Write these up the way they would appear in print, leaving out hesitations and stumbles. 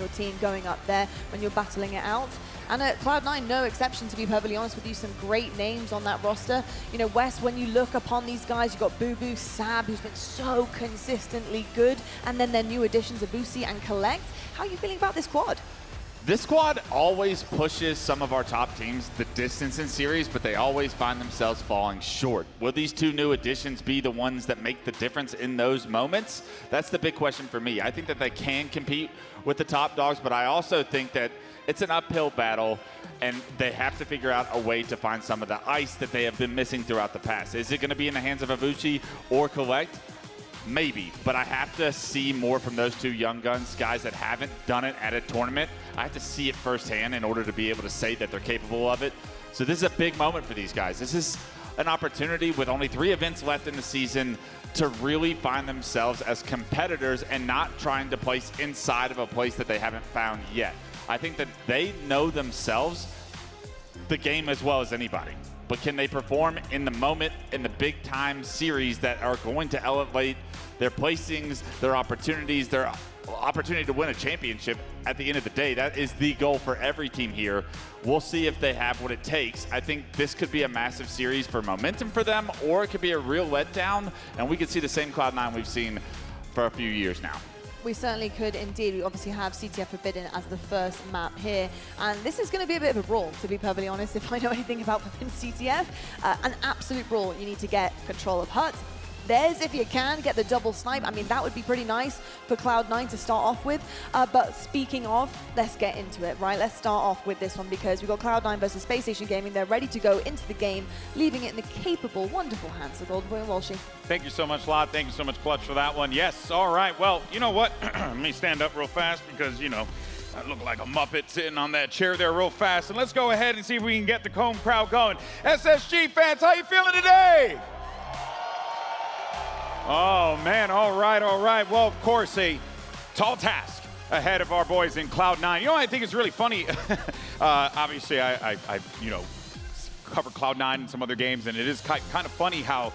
your team going up there when you're battling it out. And at Cloud9, no exception, to be perfectly honest with you. Some great names on that roster. You know, Wes, when you look upon these guys, you've got bubu, Sab, who's been so consistently good, and then their new additions, Avucy and Kuhlect. How are you feeling about this squad? This squad always pushes some of our top teams the distance in series, but they always find themselves falling short. Will these two new additions be the ones that make the difference in those moments? That's the big question for me. I think that they can compete with the top dogs, but I also think that it's an uphill battle, and they have to figure out a way to find some of the ice that they have been missing throughout the past. Is it going to be in the hands of Avucy or Kuhlect? Maybe, but I have to see more from those two young guns, guys that haven't done it at a tournament. I have to see it firsthand in order to be able to say that they're capable of it. So this is a big moment for these guys. This is an opportunity with only 3 events left in the season to really find themselves as competitors and not trying to place inside of a place that they haven't found yet. I think that they know themselves, the game, as well as anybody. But can they perform in the moment, in the big time series that are going to elevate their placings, their opportunities, their opportunity to win a championship at the end of the day? That is the goal for every team here. We'll see if they have what it takes. I think this could be a massive series for momentum for them, or it could be a real letdown, and we could see the same Cloud9 we've seen for a few years now. We certainly could indeed. We obviously have CTF Forbidden as the first map here. And this is going to be a bit of a brawl, to be perfectly honest, if I know anything about Forbidden CTF. An absolute brawl. You need to get control of Hut. There's, if you can, get the double snipe. I mean, that would be pretty nice for Cloud9 to start off with. But speaking of, let's get into it, right? Let's start off with this one because we've got Cloud9 versus Spacestation Gaming. They're ready to go into the game, leaving it in the capable, wonderful hands of Golden Boy and Walshy. Thank you so much, Lot. Thank you so much, Clutch, for that one. Yes, all right. Well, you know what? Let me stand up real fast because, you know, I look like a Muppet sitting on that chair there real fast. And let's go ahead and see if we can get the home crowd going. SSG fans, how you feeling today? Oh, man, all right, all right. Well, of course, a tall task ahead of our boys in Cloud9. You know what I think is really funny? Obviously, I you know, covered Cloud9 in some other games, and it is kind of funny how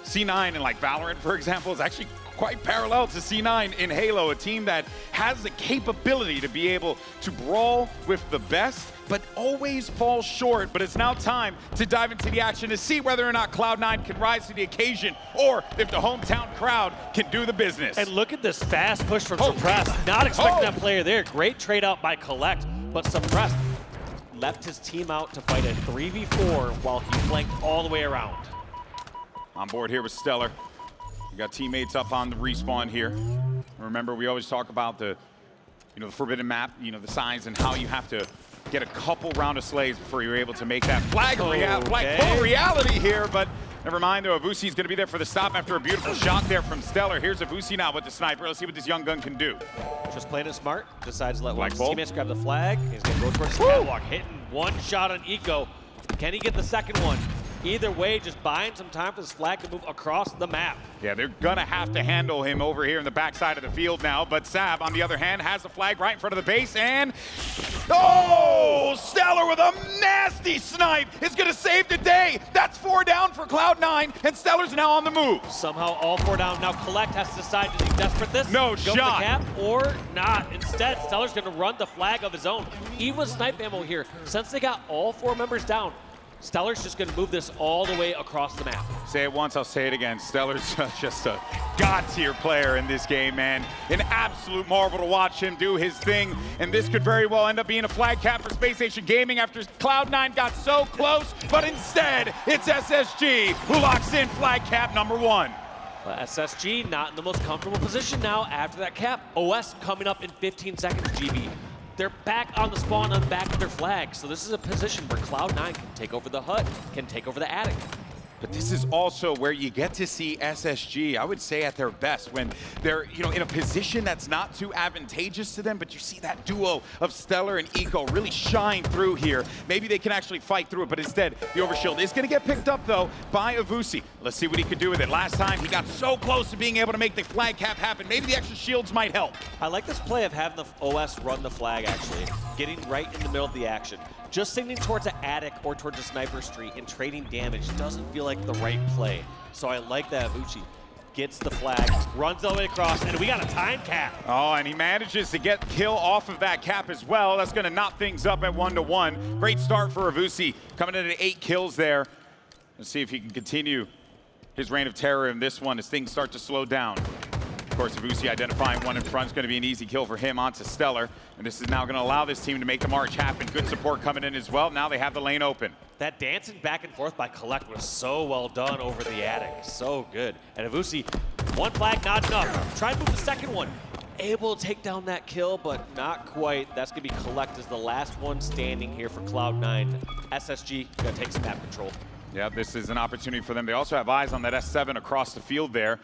C9 in, like, Valorant, for example, is actually quite parallel to C9 in Halo, a team that has the capability to be able to brawl with the best, but always falls short. But it's now time to dive into the action to see whether or not Cloud9 can rise to the occasion, or if the hometown crowd can do the business. And look at this fast push from Suppressed. Not expecting that player there. Great trade out by Kuhlect, but Suppressed left his team out to fight a 3v4 while he flanked all the way around. On board here with StelluR. We got teammates up on the respawn here. Remember, we always talk about the, you know, the forbidden map, you know, the signs and how you have to get a couple round of slays before you're able to make that flag full reality here. But never mind, though. Avucy's going to be there for the stop after a beautiful shot there from StelluR. Here's Avucy now with the sniper. Let's see what this young gun can do. Just playing it smart. Decides to let one of his teammates grab the flag. He's going to go towards the catwalk, hitting one shot on Eco. Can he get the second one? Either way, just buying some time for this flag to move across the map. Yeah, they're gonna have to handle him over here in the backside of the field now, but Sab, on the other hand, has the flag right in front of the base, and oh, StelluR with a nasty snipe is gonna save the day. That's 4 down for Cloud9, and StelluR's now on the move. Somehow all 4 down. Now Kuhlect has to decide, does he desperate this? No Go shot. for the cap or not. Instead, StelluR's gonna run the flag of his own. Even with snipe ammo here, since they got all 4 members down, StelluR's just going to move this all the way across the map. Say it once, I'll say it again. StelluR's just a god-tier player in this game, man. An absolute marvel to watch him do his thing. And this could very well end up being a flag cap for Spacestation Gaming after Cloud9 got so close. But instead, it's SSG who locks in flag cap number 1. Well, SSG not in the most comfortable position now after that cap. OS coming up in 15 seconds, GB. They're back on the spawn and back to their flag. So this is a position where Cloud9 can take over the hut, can take over the attic. But this is also where you get to see SSG, I would say, at their best, when they're, you know, in a position that's not too advantageous to them, but you see that duo of StelluR and Eco really shine through here. Maybe they can actually fight through it, but instead, the overshield is going to get picked up, though, by Avucy. Let's see what he could do with it. Last time, he got so close to being able to make the flag cap happen. Maybe the extra shields might help. I like this play of having the OS run the flag, actually. Getting right in the middle of the action. Just sending towards an attic or towards a sniper street and trading damage doesn't feel like the right play. So I like that Avucy gets the flag, runs all the way across, and we got a time cap. Oh, and he manages to get kill off of that cap as well. That's going to knot things up at 1-1. Great start for Avucy, coming in at 8 kills there. Let's see if he can continue his reign of terror in this one as things start to slow down. Of course, Avucy identifying one in front is going to be an easy kill for him onto StelluR. And this is now going to allow this team to make the march happen. Good support coming in as well. Now they have the lane open. That dancing back and forth by Kuhlect was so well done over the attic. So good. And Avucy, one flag, not enough. Try and move the second one. Able to take down that kill, but not quite. That's going to be Kuhlect as the last one standing here for Cloud9. SSG going to take some map control. Yeah, this is an opportunity for them. They also have eyes on that S7 across the field there.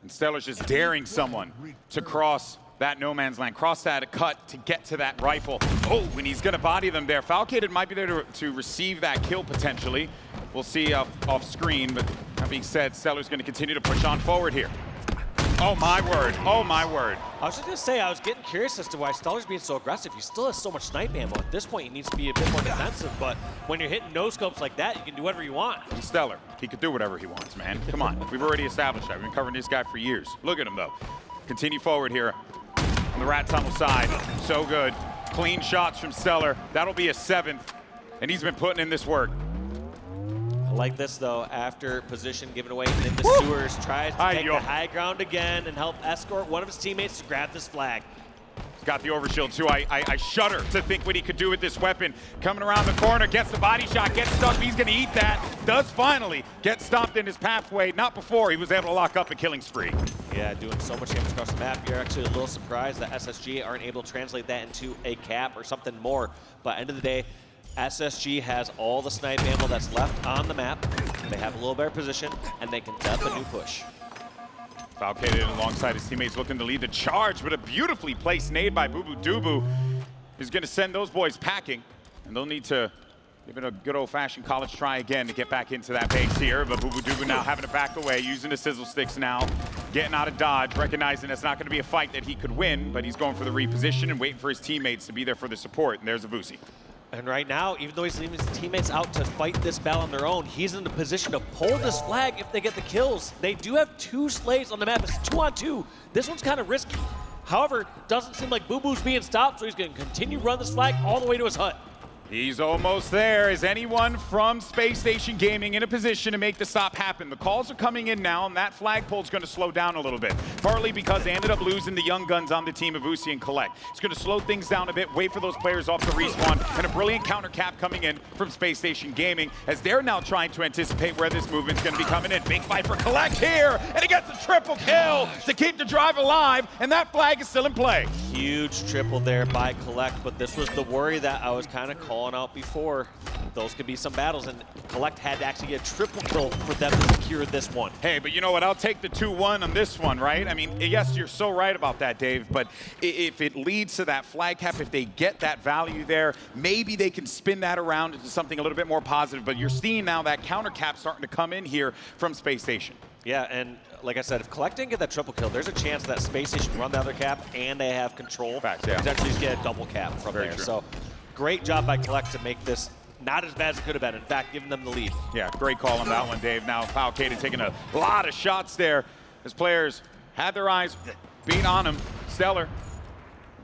And StelluR's just daring someone to cross that no man's land, cross that cut to get to that rifle. Oh, and he's gonna body them there. Falcated might be there to receive that kill potentially. We'll see off screen, but that being said, StelluR's gonna continue to push on forward here. Oh my word, oh my word. I was just gonna say, I was getting curious as to why StelluR's being so aggressive. He still has so much snipe ammo. At this point, he needs to be a bit more defensive, but when you're hitting no scopes like that, you can do whatever you want. He's StelluR. He could do whatever he wants, man. Come on, we've already established that. We've been covering this guy for years. Look at him though. Continue forward here on the rat tunnel side. So good. Clean shots from StelluR. That'll be a 7th, and he's been putting in this work. I like this though, after position given away in the sewers, tries to take the high ground again and help escort one of his teammates to grab this flag. He's got the overshield too. I shudder to think what he could do with this weapon. Coming around the corner, gets the body shot, gets stuck. He's gonna eat that. Does finally get stopped in his pathway. Not before he was able to lock up a killing spree. Yeah, doing so much damage across the map. You're actually a little surprised that SSG aren't able to translate that into a cap or something more. But end of the day, SSG has all the snipe ammo that's left on the map. They have a little better position, and they can def a new push. Falcated alongside his teammates looking to lead the charge, but a beautifully placed nade by bubu dubu is going to send those boys packing, and they'll need to give it a good old-fashioned college try again to get back into that base here. But bubu dubu now having to back away, using the sizzle sticks now, getting out of dodge, recognizing it's not going to be a fight that he could win, but he's going for the reposition and waiting for his teammates to be there for the support. And there's Avucy. And right now, even though he's leaving his teammates out to fight this battle on their own, he's in a position to pull this flag if they get the kills. They do have 2 slaves on the map. It's 2-on-2. This one's kind of risky. However, doesn't seem like Bubu's being stopped, so he's going to continue to run this flag all the way to his hut. He's almost there. Is anyone from Spacestation Gaming in a position to make the stop happen? The calls are coming in now, and that flagpole's going to slow down a little bit. Partly because they ended up losing the young guns on the team of Avucy and Kuhlect. It's going to slow things down a bit, wait for those players off the respawn, and a brilliant counter cap coming in from Spacestation Gaming as they're now trying to anticipate where this movement's going to be coming in. Big fight for Kuhlect here, and he gets a triple kill to keep the drive alive, and that flag is still in play. Huge triple there by Kuhlect, but this was the worry that I was kind of calling out before. Those could be some battles, and Kuhlect had to actually get a triple kill for them to secure this one. Hey, but you know what? I'll take the 2-1 on this one, right? I mean, yes, you're so right about that, Dave, but if it leads to that flag cap, if they get that value there, maybe they can spin that around into something a little bit more positive, but you're seeing now that counter cap starting to come in here from Spacestation. Yeah, and like I said, if Kuhlect didn't get that triple kill, there's a chance that Spacestation run the other cap and they have control. Facts, yeah. Potentially just get a double cap from Very there. true. So great job by Kuhlect to make this not as bad as it could have been. In fact, giving them the lead. Yeah, great call on that one, Dave. Now Falcated taking a lot of shots there as players had their eyes being on him. StelluR.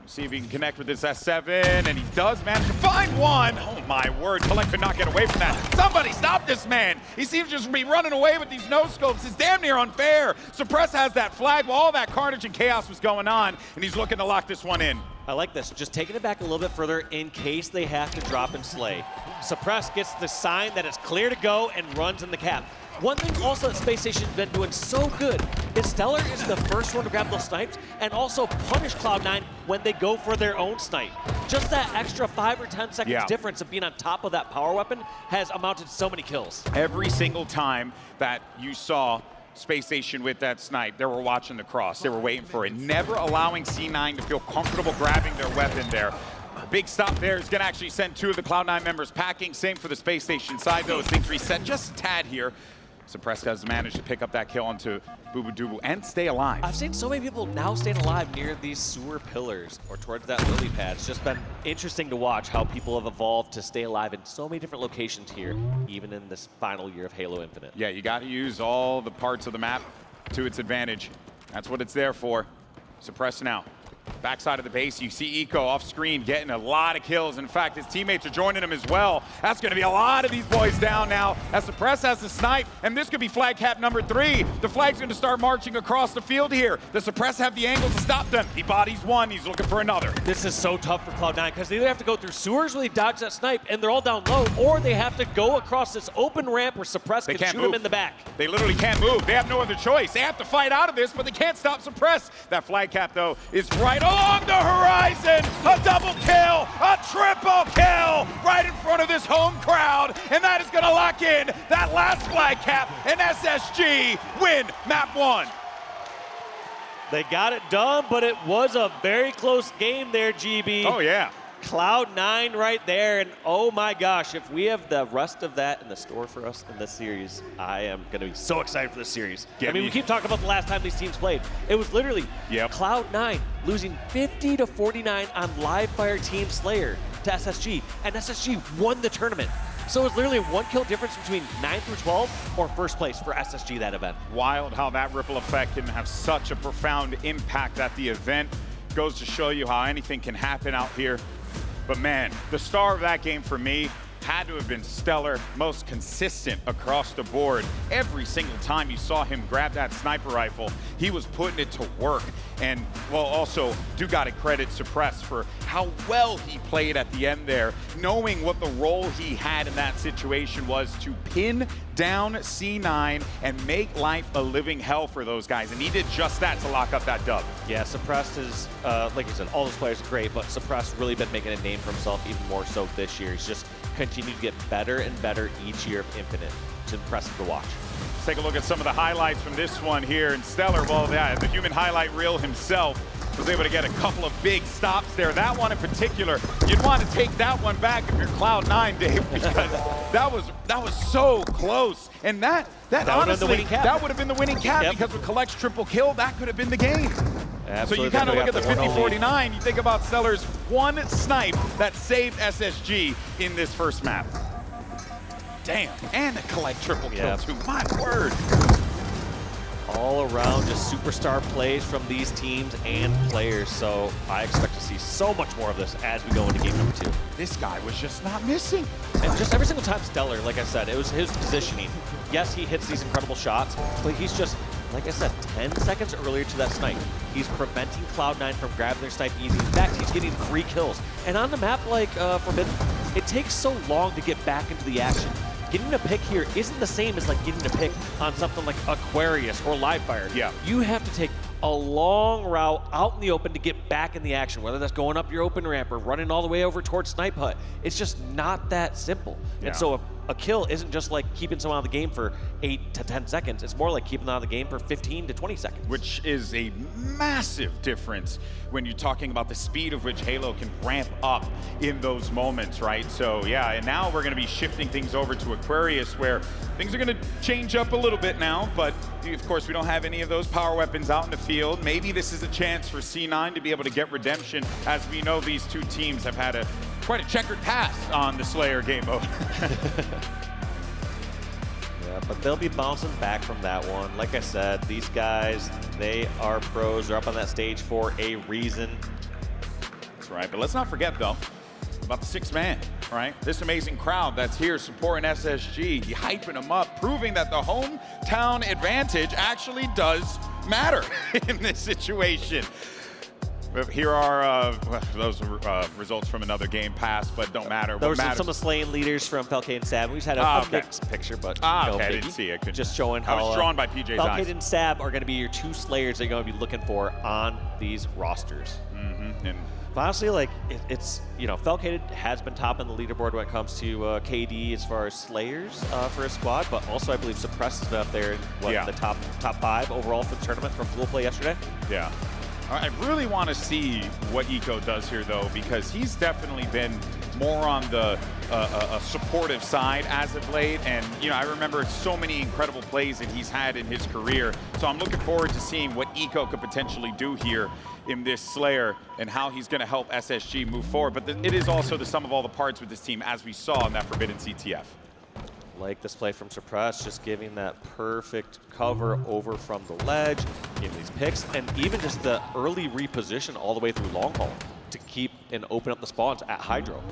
See if he can connect with this S7, and he does manage to find one. Oh my word, Kuhlect could not get away from that. Somebody stop this man. He seems to just be running away with these no-scopes. It's damn near unfair. Suppress has that flag while all that carnage and chaos was going on, and he's looking to lock this one in. I like this, just taking it back a little bit further in case they have to drop and slay. Suppress gets the sign that it's clear to go and runs in the cap. One thing also that Spacestation's been doing so good is StelluR is the first one to grab those snipes and also punish Cloud9 when they go for their own snipe. Just that extra 5 or 10 seconds difference of being on top of that power weapon has amounted to so many kills. Every single time that you saw Spacestation with that snipe, they were watching the cross. They were waiting for it, never allowing C9 to feel comfortable grabbing their weapon there. Big stop there is going to actually send 2 of the Cloud9 members packing. Same for the Spacestation side, though, as things reset just a tad here. Suppress does manage to pick up that kill onto bubu dubu and stay alive. I've seen so many people now staying alive near these sewer pillars or towards that lily pad. It's just been interesting to watch how people have evolved to stay alive in so many different locations here, even in this final year of Halo Infinite. Yeah, you got to use all the parts of the map to its advantage. That's what it's there for. Suppress now. Backside of the base, you see Eco off screen getting a lot of kills. In fact, his teammates are joining him as well. That's going to be a lot of these boys down now as Suppress has the snipe, and this could be flag cap number 3. The flag's going to start marching across the field here. The Suppress have the angle to stop them. He bodies one, he's looking for another. This is so tough for Cloud9 because they either have to go through sewers where they dodge that snipe and they're all down low, or they have to go across this open ramp where Suppress can shoot them in the back. They literally can't move. They have no other choice. They have to fight out of this, but they can't stop Suppress. That flag cap, though, is right along the horizon. A double kill, a triple kill right in front of this home crowd, and that is going to lock in that last flag cap, and SSG win map 1. They got it done, but it was a very close game there, GB. Oh, yeah. Cloud9 right there, and oh my gosh, if we have the rest of that in the store for us in this series, I am going to be so excited for this series. We keep talking about the last time these teams played. It was literally Cloud9 losing 50-49 on live fire team Slayer to SSG, and SSG won the tournament. So it was literally a 1 kill difference between 9 through 12 or first place for SSG that event. Wild how that ripple effect can have such a profound impact at the event. Goes to show you how anything can happen out here. But man, the star of that game for me had to have been StelluR, most consistent across the board. Every single time you saw him grab that sniper rifle, he was putting it to work. And, well, also, do gotta credit Suppress for how well he played at the end there, knowing what the role he had in that situation was to pin down C9 and make life a living hell for those guys. And he did just that to lock up that dub. Yeah, Suppress is, like you said, all those players are great, but Suppress really been making a name for himself even more so this year. He's just continued to get better and better each year of Infinite. It's impressive to watch. Let's take a look at some of the highlights from this one here. And StelluR, well, yeah, the human highlight reel himself was able to get a couple of big stops there. That one in particular, you'd want to take that one back if you're Cloud9, Dave, because that was so close. And that honestly, that would have been the winning cap because with Kuhlect's triple kill, that could have been the game. Absolutely. So you kind of look at the 50-49, you think about StelluR's one snipe that saved SSG in this first map. Damn, and a Kuhlect triple kill too, my word. All around just superstar plays from these teams and players, so I expect to see so much more of this as we go into game number 2. This guy was just not missing. And just every single time StelluR, like I said, it was his positioning. Yes, he hits these incredible shots, but he's just, like I said, 10 seconds earlier to that snipe. He's preventing Cloud9 from grabbing their snipe easy. In fact, he's getting 3 kills. And on the map like Forbidden, it takes so long to get back into the action. Getting a pick here isn't the same as like getting a pick on something like Aquarius or Livefire. Yeah. You have to take a long route out in the open to get back in the action, whether that's going up your open ramp or running all the way over towards Snipe Hut. It's just not that simple. Yeah. And so a kill isn't just like keeping someone out of the game for 8 to 10 seconds. It's more like keeping them out of the game for 15 to 20 seconds. Which is a massive difference when you're talking about the speed of which Halo can ramp up in those moments, right? So yeah, and now we're gonna be shifting things over to Aquarius where things are gonna change up a little bit now, but of course we don't have any of those power weapons out in the field. Maybe this is a chance for C9 to be able to get redemption, as we know these two teams have had quite a checkered past on the Slayer game mode. Yeah, but they'll be bouncing back from that one. Like I said, these guys, they are pros. They're up on that stage for a reason. That's right, but let's not forget though about the 6th man, right? This amazing crowd that's here supporting SSG, hyping them up, proving that the hometown advantage actually does matter in this situation. Here are those results from another game past, but don't matter. Those are some of the slain leaders from Falcated Sab. We just had a mixed picture, but okay, I didn't see it. Just showing how I was drawn by PJ's eyes. Falcated and Sab are going to be your 2 slayers that you're going to be looking for on these rosters. And honestly, like it's you know, Falcated has been top in the leaderboard when it comes to KD as far as slayers for a squad, but also I believe Suppress has been up there in the top 5 overall for the tournament from Pool Play yesterday. Yeah. I really want to see what Eco does here, though, because he's definitely been more on the supportive side as of late. And, you know, I remember so many incredible plays that he's had in his career. So I'm looking forward to seeing what Eco could potentially do here in this Slayer and how he's going to help SSG move forward. But it is also the sum of all the parts with this team, as we saw in that Forbidden CTF. Like this play from Suppress, just giving that perfect cover over from the ledge, giving these picks, and even just the early reposition all the way through long haul to keep and open up the spawns at Hydro.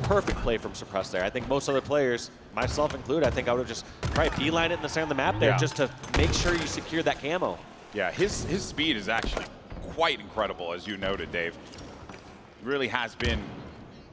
Perfect play from Suppress there. I think most other players, myself included, I think I would have just probably beeline it in the center of the map there just to make sure you secure that camo. Yeah, his speed is actually quite incredible, as you noted, Dave. Really has been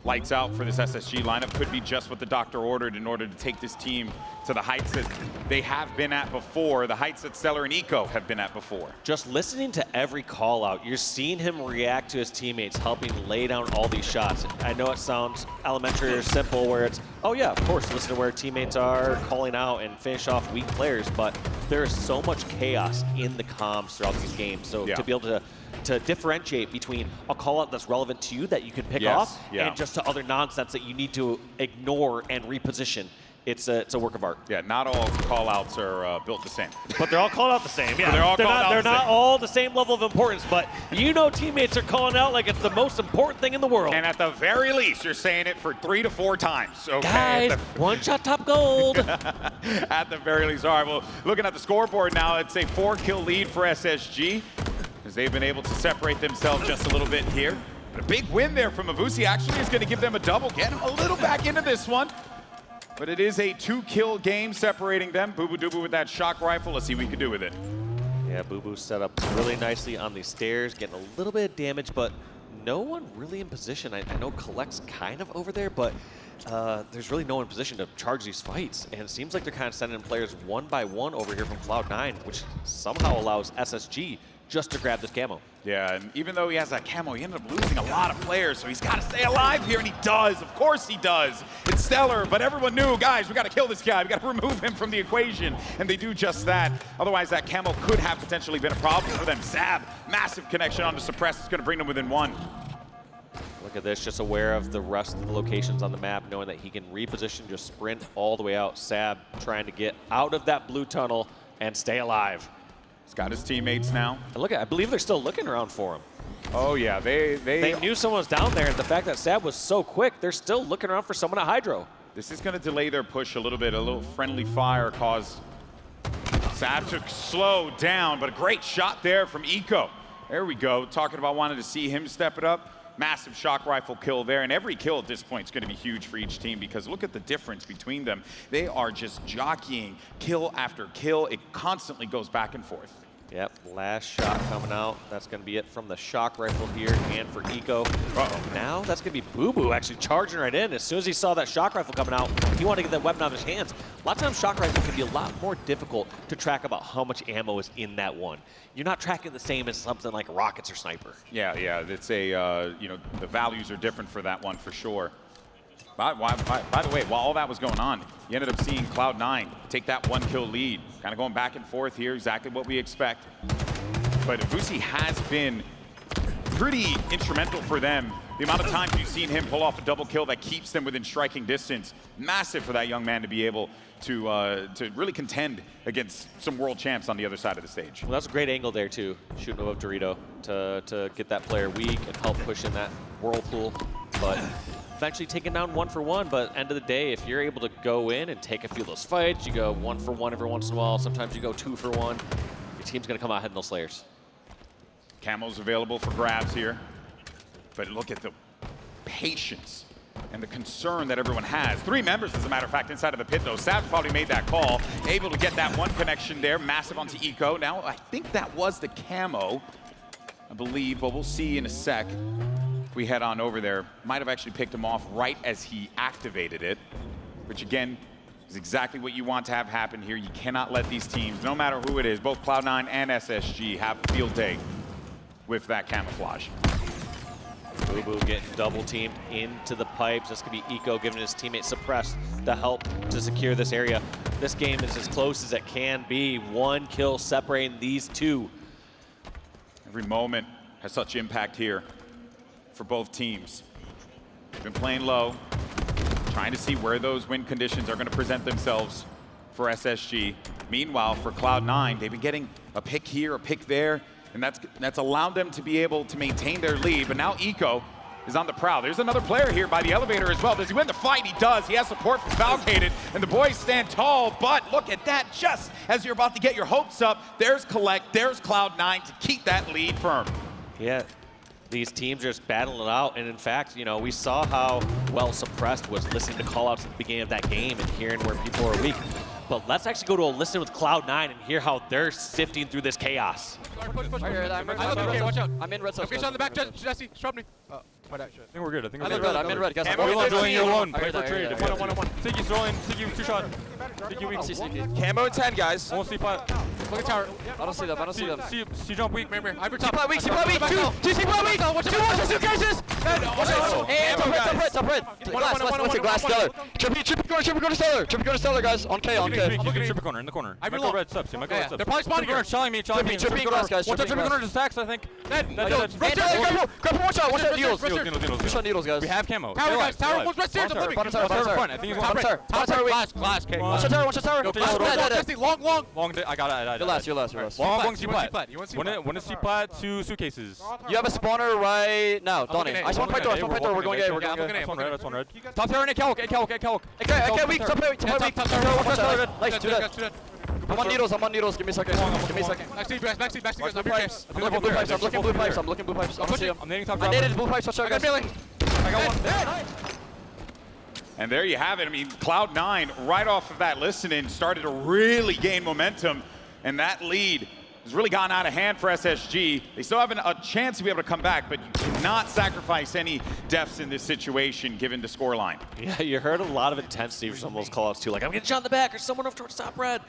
lights out for this SSG lineup. Could be just what the doctor ordered in order to take this team to the heights that they have been at before, the heights that StelluR and Eco have been at before. Just listening to every call out, you're seeing him react to his teammates, helping lay down all these shots. I know it sounds elementary or simple where it's, oh yeah, of course, listen to where teammates are calling out and finish off weak players, but there is so much chaos in the comms throughout these games. So to be able to differentiate between a call out that's relevant to you that you can pick off and just to other nonsense that you need to ignore and reposition. It's a work of art. Yeah, not all call-outs are built the same. But they're all called out the same. Yeah, they're not all the same level of importance, but you know teammates are calling out like it's the most important thing in the world. And at the very least, you're saying it for 3 to 4 times. Okay? Guys, one shot top gold. At the very least. All right, well, looking at the scoreboard now, it's a 4-kill lead for SSG as they've been able to separate themselves just a little bit here. But a big win there from Avucy actually is going to give them a double. Get them a little back into this one. But it is a 2-kill game separating them. Bubu dubu with that shock rifle. Let's see what we can do with it. Yeah, Bubu set up really nicely on these stairs, getting a little bit of damage, but no one really in position. I know Kuhlect's kind of over there, but there's really no one in position to charge these fights. And it seems like they're kind of sending players one by one over here from Cloud9, which somehow allows SSG just to grab this camo. Yeah, and even though he has that camo, he ended up losing a lot of players, so he's got to stay alive here, and he does. Of course he does. It's StelluR, but everyone knew, guys, we got to kill this guy. We got to remove him from the equation, and they do just that. Otherwise, that camo could have potentially been a problem for them. Sab, massive connection onto Suppress. It's going to bring them within 1. Look at this, just aware of the rest of the locations on the map, knowing that he can reposition, just sprint all the way out. Sab trying to get out of that blue tunnel and stay alive. He's got his teammates now. And look, I believe they're still looking around for him. Oh yeah, they knew someone was down there, and the fact that Sab was so quick, they're still looking around for someone at Hydro. This is going to delay their push a little bit. A little friendly fire caused Sab to slow down, but a great shot there from Eco. There we go, talking about wanting to see him step it up. Massive shock rifle kill there, and every kill at this point is going to be huge for each team because look at the difference between them. They are just jockeying kill after kill. It constantly goes back and forth. Yep, last shot coming out. That's going to be it from the shock rifle here and for Eco. Now that's going to be Bubu actually charging right in. As soon as he saw that shock rifle coming out, he wanted to get that weapon out of his hands. A lot of times shock rifle can be a lot more difficult to track about how much ammo is in that one. You're not tracking the same as something like rockets or sniper. Yeah, it's a, you know, the values are different for that one for sure. By the way, while all that was going on, you ended up seeing Cloud9 take that 1-kill lead. Kind of going back and forth here, exactly what we expect. But Avucy has been pretty instrumental for them. The amount of times you've seen him pull off a double kill that keeps them within striking distance, massive for that young man to be able to really contend against some world champs on the other side of the stage. Well, that's a great angle there too, shooting above Dorito to get that player weak and help push in that whirlpool. But eventually taking down 1 for 1, but end of the day, if you're able to go in and take a few of those fights, you go 1 for 1 every once in a while, sometimes you go 2 for 1, your team's gonna come out ahead in those Slayers. Camo's available for grabs here, but look at the patience and the concern that everyone has. 3 members, as a matter of fact, inside of the pit though. Sab's probably made that call, able to get that one connection there, massive onto Eco. Now, I think that was the camo, I believe, but we'll see in a sec. We head on over there. Might have actually picked him off right as he activated it, which again is exactly what you want to have happen here. You cannot let these teams, no matter who it is, both Cloud9 and SSG, have a field day with that camouflage. Bubu getting double teamed into the pipes. This could be Eco giving his teammate Suppress the help to secure this area. This game is as close as it can be. 1 kill separating these two. Every moment has such impact here for both teams. Been playing low, trying to see where those win conditions are going to present themselves for SSG. Meanwhile, for Cloud9, they've been getting a pick here, a pick there, and that's allowed them to be able to maintain their lead. But now Eco is on the prowl. There's another player here by the elevator as well. Does he win the fight? He does. He has support from Falcated, and the boys stand tall, but look at that. Just as you're about to get your hopes up, there's Kuhlect, there's Cloud9 to keep that lead firm. Yeah, these teams are just battling it out, and in fact, you know, we saw how well Suppressed was listening to call-outs at the beginning of that game and hearing where people are weak. But let's actually go to a listen with Cloud9 and hear how they're sifting through this chaos. Push. Watch out. I'm in red side. Okay, on the back, Jesse, shrub me. I think we're good. I'm in red, guys. Drilling you one. Play for trade. One. Tiki's rolling. Tiki, 2-shot. Tiki weak. Camo 10, guys. Won't see pot. Look at tower. I don't see them. See jump weak. Remember, Hyper top. weak. Two C-pot weak. Two cases. And top red. Glass StelluR. Trippy corner StelluR. Trippy corner StelluR, guys. On K. Trippy corner, in the corner. Michael red subs. They're probably spawning here. Challenging me. Trippy glass, guys. One touch Trippy corner just stacks, I think. Grab needles. Needles. Needles, guys. We have camo. Tower, guys. Tower. One's red stairs. I'm living. Bottom tower. I think he's one. Tower weak. Glass. K. One shot tower. Jesse, Long. I got it. You're last. Long C-pot. C-pot. One is C-pot, 2 suitcases. You have a spawner right now, Donnie. I just want to fight door. We're going A. That's one red. Top tower and a calc. Okay, weak. Top weak. Nice, do that. I'm on needles. Give me a second. Backseat, guys. I'm looking blue pipes. I don't see him. I'm nading top I drop. naded blue pipes. Watch out, guys. I got one. And there you have it. I mean, Cloud9, right off of that listening, started to really gain momentum, and that lead has really gone out of hand for SSG. They still have a chance to be able to come back, but you cannot sacrifice any deaths in this situation given the scoreline. Yeah, you heard a lot of intensity for some of those callouts too, like I'm getting shot in the back or someone over towards top red.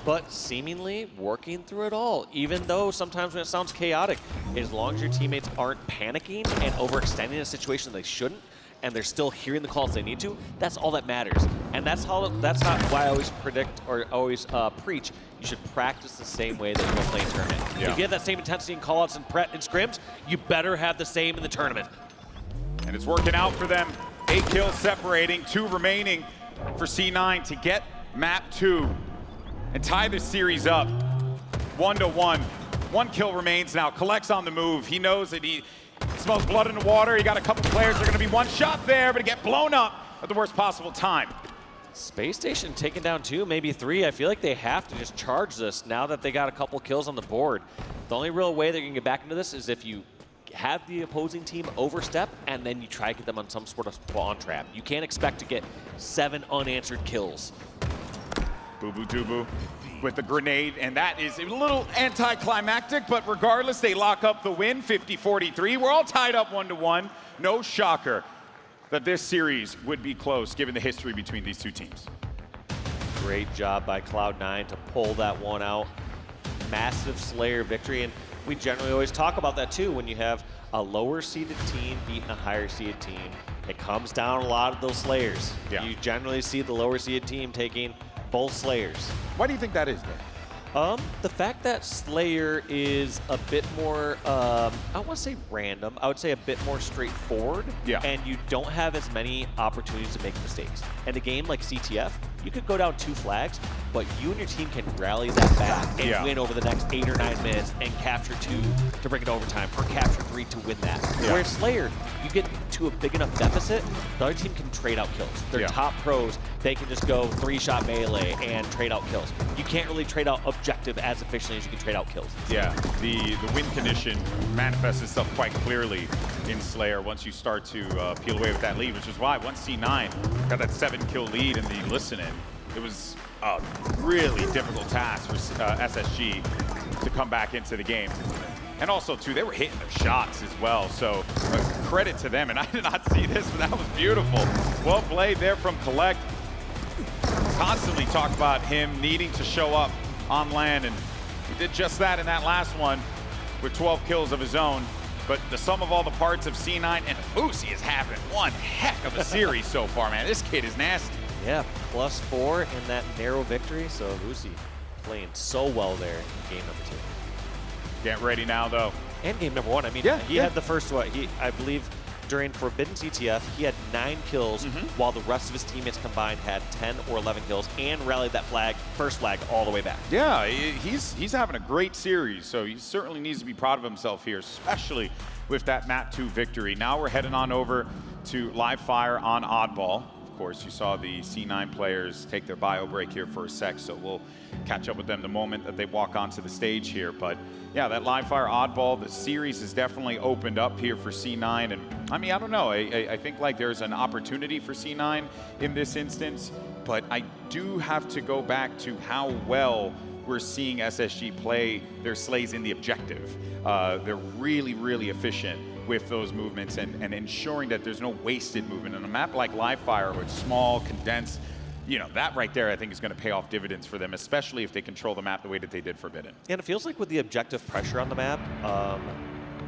But seemingly working through it all, even though sometimes when it sounds chaotic, as long as your teammates aren't panicking and overextending a situation they shouldn't, and they're still hearing the calls they need to, that's all that matters. And that's why I always predict or always preach, you should practice the same way that you're going to play a tournament. Yeah. If you have that same intensity in callouts and scrims, you better have the same in the tournament. And it's working out for them. 8 kills separating, 2 remaining for C9 to get map 2 and tie this series up 1-1. 1 kill remains now. Kuhlect's on the move. He knows that he smells blood in the water. He got a couple players. They're going to be one shot there, but get blown up at the worst possible time. Spacestation taking down 2, maybe 3. I feel like they have to just charge this now that they got a couple kills on the board. The only real way they're going to get back into this is if you have the opposing team overstep and then you try to get them on some sort of spawn trap. You can't expect to get 7 unanswered kills. Bubu dubu with the grenade, and that is a little anticlimactic, but regardless, they lock up the win, 50-43. We're all tied up 1-1. No shocker that this series would be close given the history between these two teams. Great job by Cloud9 to pull that one out. Massive Slayer victory, and we generally always talk about that too when you have a lower seeded team beating a higher seeded team. It comes down a lot of those Slayers. Yeah. You generally see the lower seeded team taking both Slayers. Why do you think that is, Dan? The fact that Slayer is a bit more, I don't want to say random, I would say a bit more straightforward. Yeah. And you don't have as many opportunities to make mistakes. In a game like CTF, you could go down 2 flags, but you and your team can rally that back and win over the next 8 or 9 minutes and capture 2 to bring it overtime, or capture 3 to win that. Yeah. Whereas Slayer, you get to a big enough deficit, the other team can trade out kills. They're top pros, they can just go 3-shot melee and trade out kills. You can't really trade out objective as efficiently as you can trade out kills. Yeah, the win condition manifests itself quite clearly in Slayer once you start to peel away with that lead, which is why once C9 got that 7-kill lead in the listening, it was a really difficult task for SSG to come back into the game. And also, too, they were hitting their shots as well, so credit to them. And I did not see this, but that was beautiful. Well played there from Kuhlect. Constantly talk about him needing to show up on land, and he did just that in that last one with 12 kills of his own. But the sum of all the parts of C9 and Avucy has happened one heck of a series so far, man. This kid is nasty. Yeah, +4 in that narrow victory, so Avucy playing so well there in game number 2. Get ready now, though. And game number 1, I mean, he had the first one. I believe during Forbidden CTF, he had 9 kills, while the rest of his teammates combined had 10 or 11 kills, and rallied that first flag all the way back. Yeah, he's having a great series, so he certainly needs to be proud of himself here, especially with that map 2 victory. Now we're heading on over to live fire on Oddball. Of course, you saw the C9 players take their bio break here for a sec, so we'll catch up with them the moment that they walk onto the stage here. But yeah, that live fire Oddball, the series has definitely opened up here for C9. And I mean, I don't know, I think like there's an opportunity for C9 in this instance, but I do have to go back to how well we're seeing SSG play their slays in the objective. They're really, really efficient with those movements and ensuring that there's no wasted movement. On a map like live fire, where it's small, condensed, you know, that right there I think is going to pay off dividends for them, especially if they control the map the way that they did Forbidden. And it feels like with the objective pressure on the map,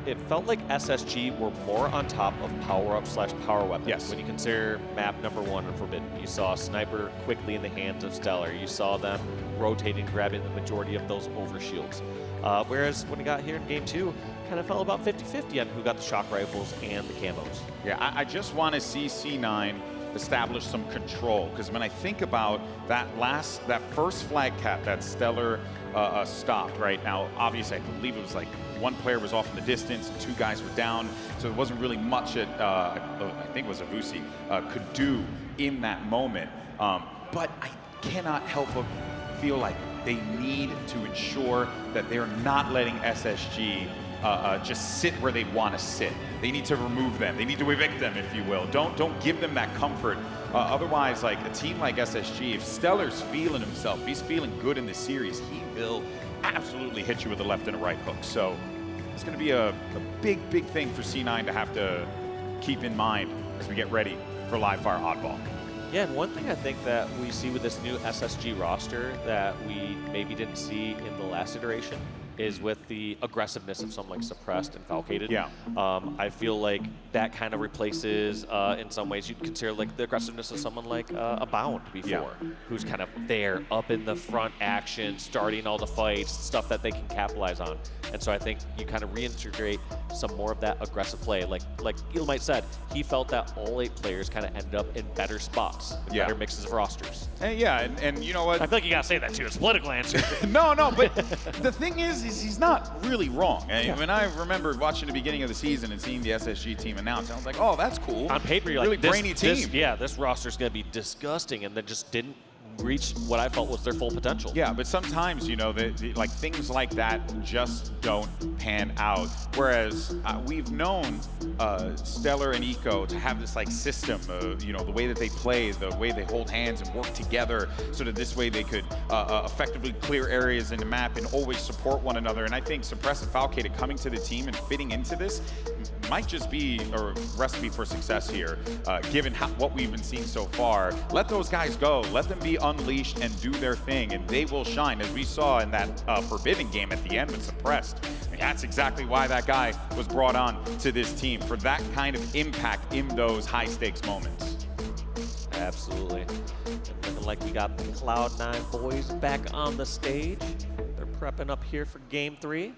it felt like SSG were more on top of power-up/power weapons. Yes. When you consider map number 1 on Forbidden, you saw Sniper quickly in the hands of StelluR. You saw them rotating, grabbing the majority of those overshields. Whereas when we got here in game 2, kind of fell about 50-50 on who got the shock rifles and the camos. Yeah, I just want to see C9 establish some control, because when I think about that first flag cap that StelluR stopped, right? Now, obviously, I believe it was like one player was off in the distance, and 2 guys were down, so there wasn't really much that I think it was Avucy could do in that moment. But I cannot help but feel like they need to ensure that they're not letting SSG just sit where they want to sit. They need to remove them. They need to evict them, if you will. Don't give them that comfort. Otherwise, like a team like SSG, if StelluR's feeling himself, he's feeling good in this series, he will absolutely hit you with a left and a right hook. So it's going to be a big, big thing for C9 to have to keep in mind as we get ready for live fire Oddball. Yeah, and one thing I think that we see with this new SSG roster that we maybe didn't see in the last iteration is with the aggressiveness of someone like Suppressed and Falcated. Yeah. I feel like that kind of replaces, in some ways, you'd consider like the aggressiveness of someone like a Bound before, who's kind of there, up in the front action, starting all the fights, stuff that they can capitalize on. And so I think you kind of reintegrate some more of that aggressive play. Like Elamite said, he felt that all 8 players kind of ended up in better spots, better mixes of rosters. And you know what? I feel like you gotta say that too. It's a political answer. No, but the thing is he's not really wrong. When I remember watching the beginning of the season and seeing the SSG team announce, I was like, oh, that's cool. On paper, you're really like, brainy team. This roster's gonna be disgusting, and then just didn't reach what I felt was their full potential. Yeah, but sometimes, you know, like things like that just don't pan out. Whereas we've known StelluR and Eco to have this like system, you know, the way that they play, the way they hold hands and work together, so that this way they could effectively clear areas in the map and always support one another. And I think Suppressed and Falcated coming to the team and fitting into this might just be a recipe for success here, given what we've been seeing so far. Let those guys go. Let them be unleashed and do their thing, and they will shine, as we saw in that Forbidden game at the end with Suppressed. I mean, that's exactly why that guy was brought on to this team, for that kind of impact in those high-stakes moments. Absolutely. And looking like we got the Cloud9 boys back on the stage. They're prepping up here for game 3.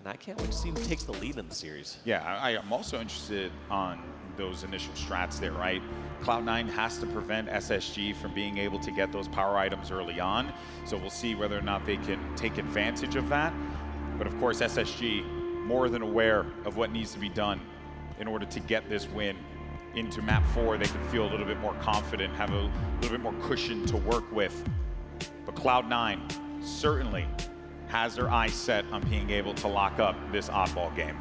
And I can't wait to see who takes the lead in the series. Yeah, I am also interested on those initial strats there, right? Cloud9 has to prevent SSG from being able to get those power items early on. So we'll see whether or not they can take advantage of that. But of course, SSG more than aware of what needs to be done in order to get this win into map 4. They can feel a little bit more confident, have a little bit more cushion to work with. But Cloud9 certainly has their eyes set on being able to lock up this Oddball game.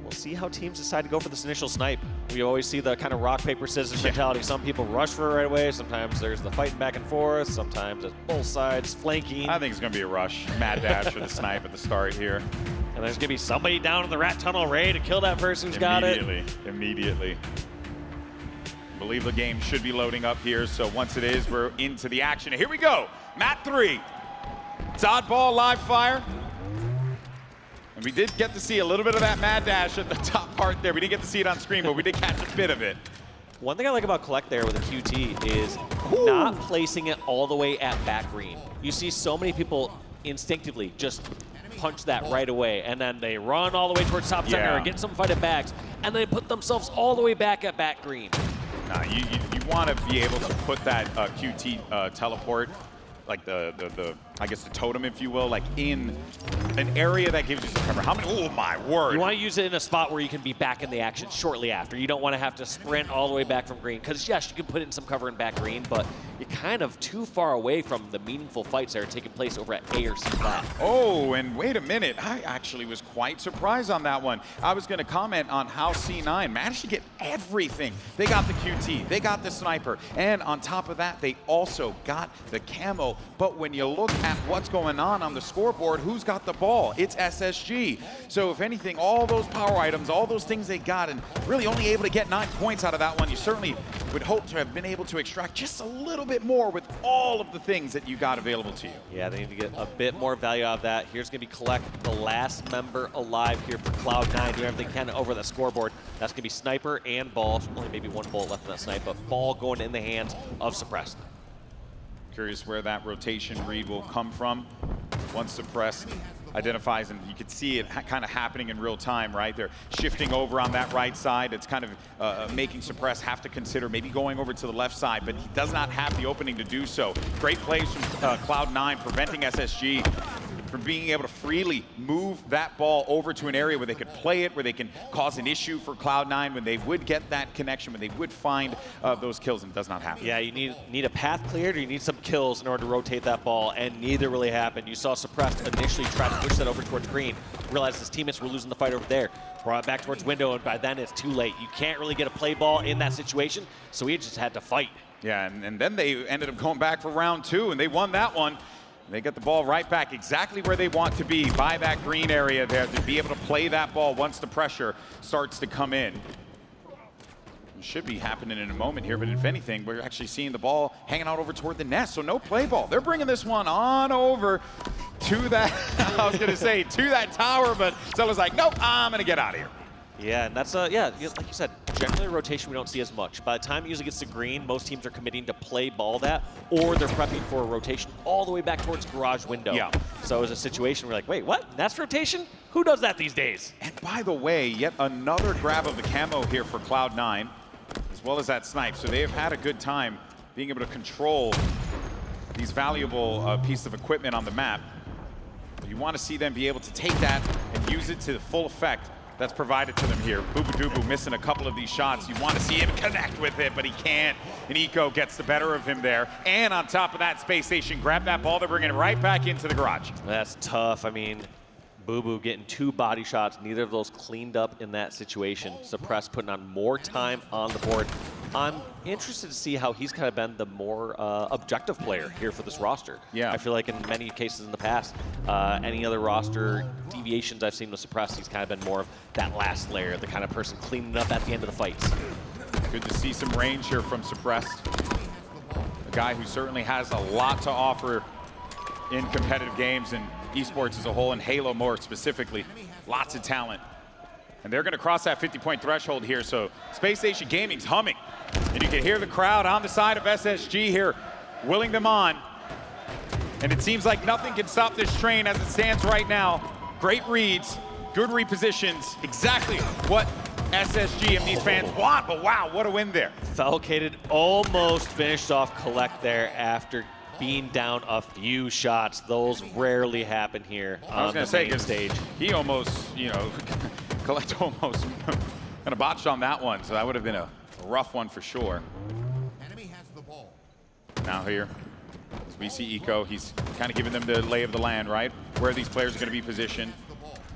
We'll see how teams decide to go for this initial snipe. We always see the kind of rock, paper, scissors mentality. Some people rush for it right away. Sometimes there's the fighting back and forth. Sometimes it's both sides flanking. I think it's going to be a rush. Mad dash for the snipe at the start here. And there's going to be somebody down in the rat tunnel ready to kill that person who's got it. Immediately. I believe the game should be loading up here, so once it is, we're into the action. Here we go, map 3. It's Oddball live fire. And we did get to see a little bit of that mad dash at the top part there. We didn't get to see it on screen, but we did catch a bit of it. One thing I like about Kuhlect there with a QT is not placing it all the way at back green. You see so many people instinctively just punch that right away, and then they run all the way towards top center and get some fighted backs, and they put themselves all the way back at back green. Nah, you want to be able to put that QT teleport, like the I guess the totem, if you will, like in an area that gives you some cover. How many? Oh my word! You want to use it in a spot where you can be back in the action shortly after. You don't want to have to sprint all the way back from green, because yes, you can put in some cover in back green, but you're kind of too far away from the meaningful fights that are taking place over at A or C flat. Oh, and wait a minute. I actually was quite surprised on that one. I was going to comment on how C9 managed to get everything. They got the QT, they got the sniper, and on top of that, they also got the camo. But when you look at what's going on the scoreboard, who's got the ball? It's SSG. So if anything, all those power items, all those things they got, and really only able to get 9 points out of that one, you certainly would hope to have been able to extract just a little bit more with all of the things that you got available to you. Yeah, they need to get a bit more value out of that. Here's going to be Kuhlect, the last member alive here for Cloud9, doing everything can over the scoreboard. That's going to be Sniper and Ball. Only maybe one bullet left in that snipe, but Ball going in the hands of Suppressed. Curious where that rotation read will come from once Suppressed identifies, and you can see it kind of happening in real time, right? They're shifting over on that right side. It's kind of making Suppressed have to consider maybe going over to the left side, but he does not have the opening to do so. Great plays from Cloud9, preventing SSG from being able to freely move that ball over to an area where they could play it, where they can cause an issue for Cloud9 when they would get that connection, when they would find those kills, and it does not happen. Yeah, you need a path cleared, or you need some kills in order to rotate that ball, and neither really happened. You saw Suppressed initially try to push that over towards green, realized his teammates were losing the fight over there, brought it back towards window, and by then it's too late. You can't really get a play ball in that situation, so he just had to fight. Yeah, and then they ended up going back for round 2, and they won that one. They get the ball right back exactly where they want to be, by that green area there, to be able to play that ball once the pressure starts to come in. It should be happening in a moment here, but if anything, we're actually seeing the ball hanging out over toward the nest, so no play ball. They're bringing this one on over to that, I was going to say, to that tower, but StelluR's like, nope, I'm going to get out of here. Yeah, and that's, yeah, like you said, generally rotation we don't see as much. By the time it usually gets to green, most teams are committing to play ball that, or they're prepping for a rotation all the way back towards garage window. Yeah. So it's a situation where like, wait, what? Nest rotation? Who does that these days? And by the way, yet another grab of the camo here for Cloud9, as well as that snipe. So they have had a good time being able to control these valuable pieces of equipment on the map. You want to see them be able to take that and use it to the full effect that's provided to them here. Bubu Dubu missing a couple of these shots. You want to see him connect with it, but he can't. And Eco gets the better of him there. And on top of that, Spacestation grab that ball. They're bringing it right back into the garage. That's tough. I mean, Bubu getting 2 body shots, neither of those cleaned up in that situation. Suppressed putting on more time on the board. I'm interested to see how he's kind of been the more objective player here for this roster. Yeah. I feel like in many cases in the past, any other roster deviations I've seen with Suppressed, he's kind of been more of that last layer, the kind of person cleaning up at the end of the fights. Good to see some range here from Suppressed. A guy who certainly has a lot to offer in competitive games and esports as a whole, and Halo more specifically. Lots of talent. And they're going to cross that 50-point threshold here, so Spacestation Gaming's humming. And you can hear the crowd on the side of SSG here, willing them on. And it seems like nothing can stop this train as it stands right now. Great reads, good repositions, exactly what SSG and these fans want, but wow, what a win there. Falcated almost finished off Kuhlect there after being down a few shots. Those rarely happen here on the main stage. He almost, you know, Kuhlect almost kind of botched on that one, so that would have been a rough one for sure. Enemy has the ball. Now here, as we see Eco, he's kind of giving them the lay of the land, right? Where these players are going to be positioned.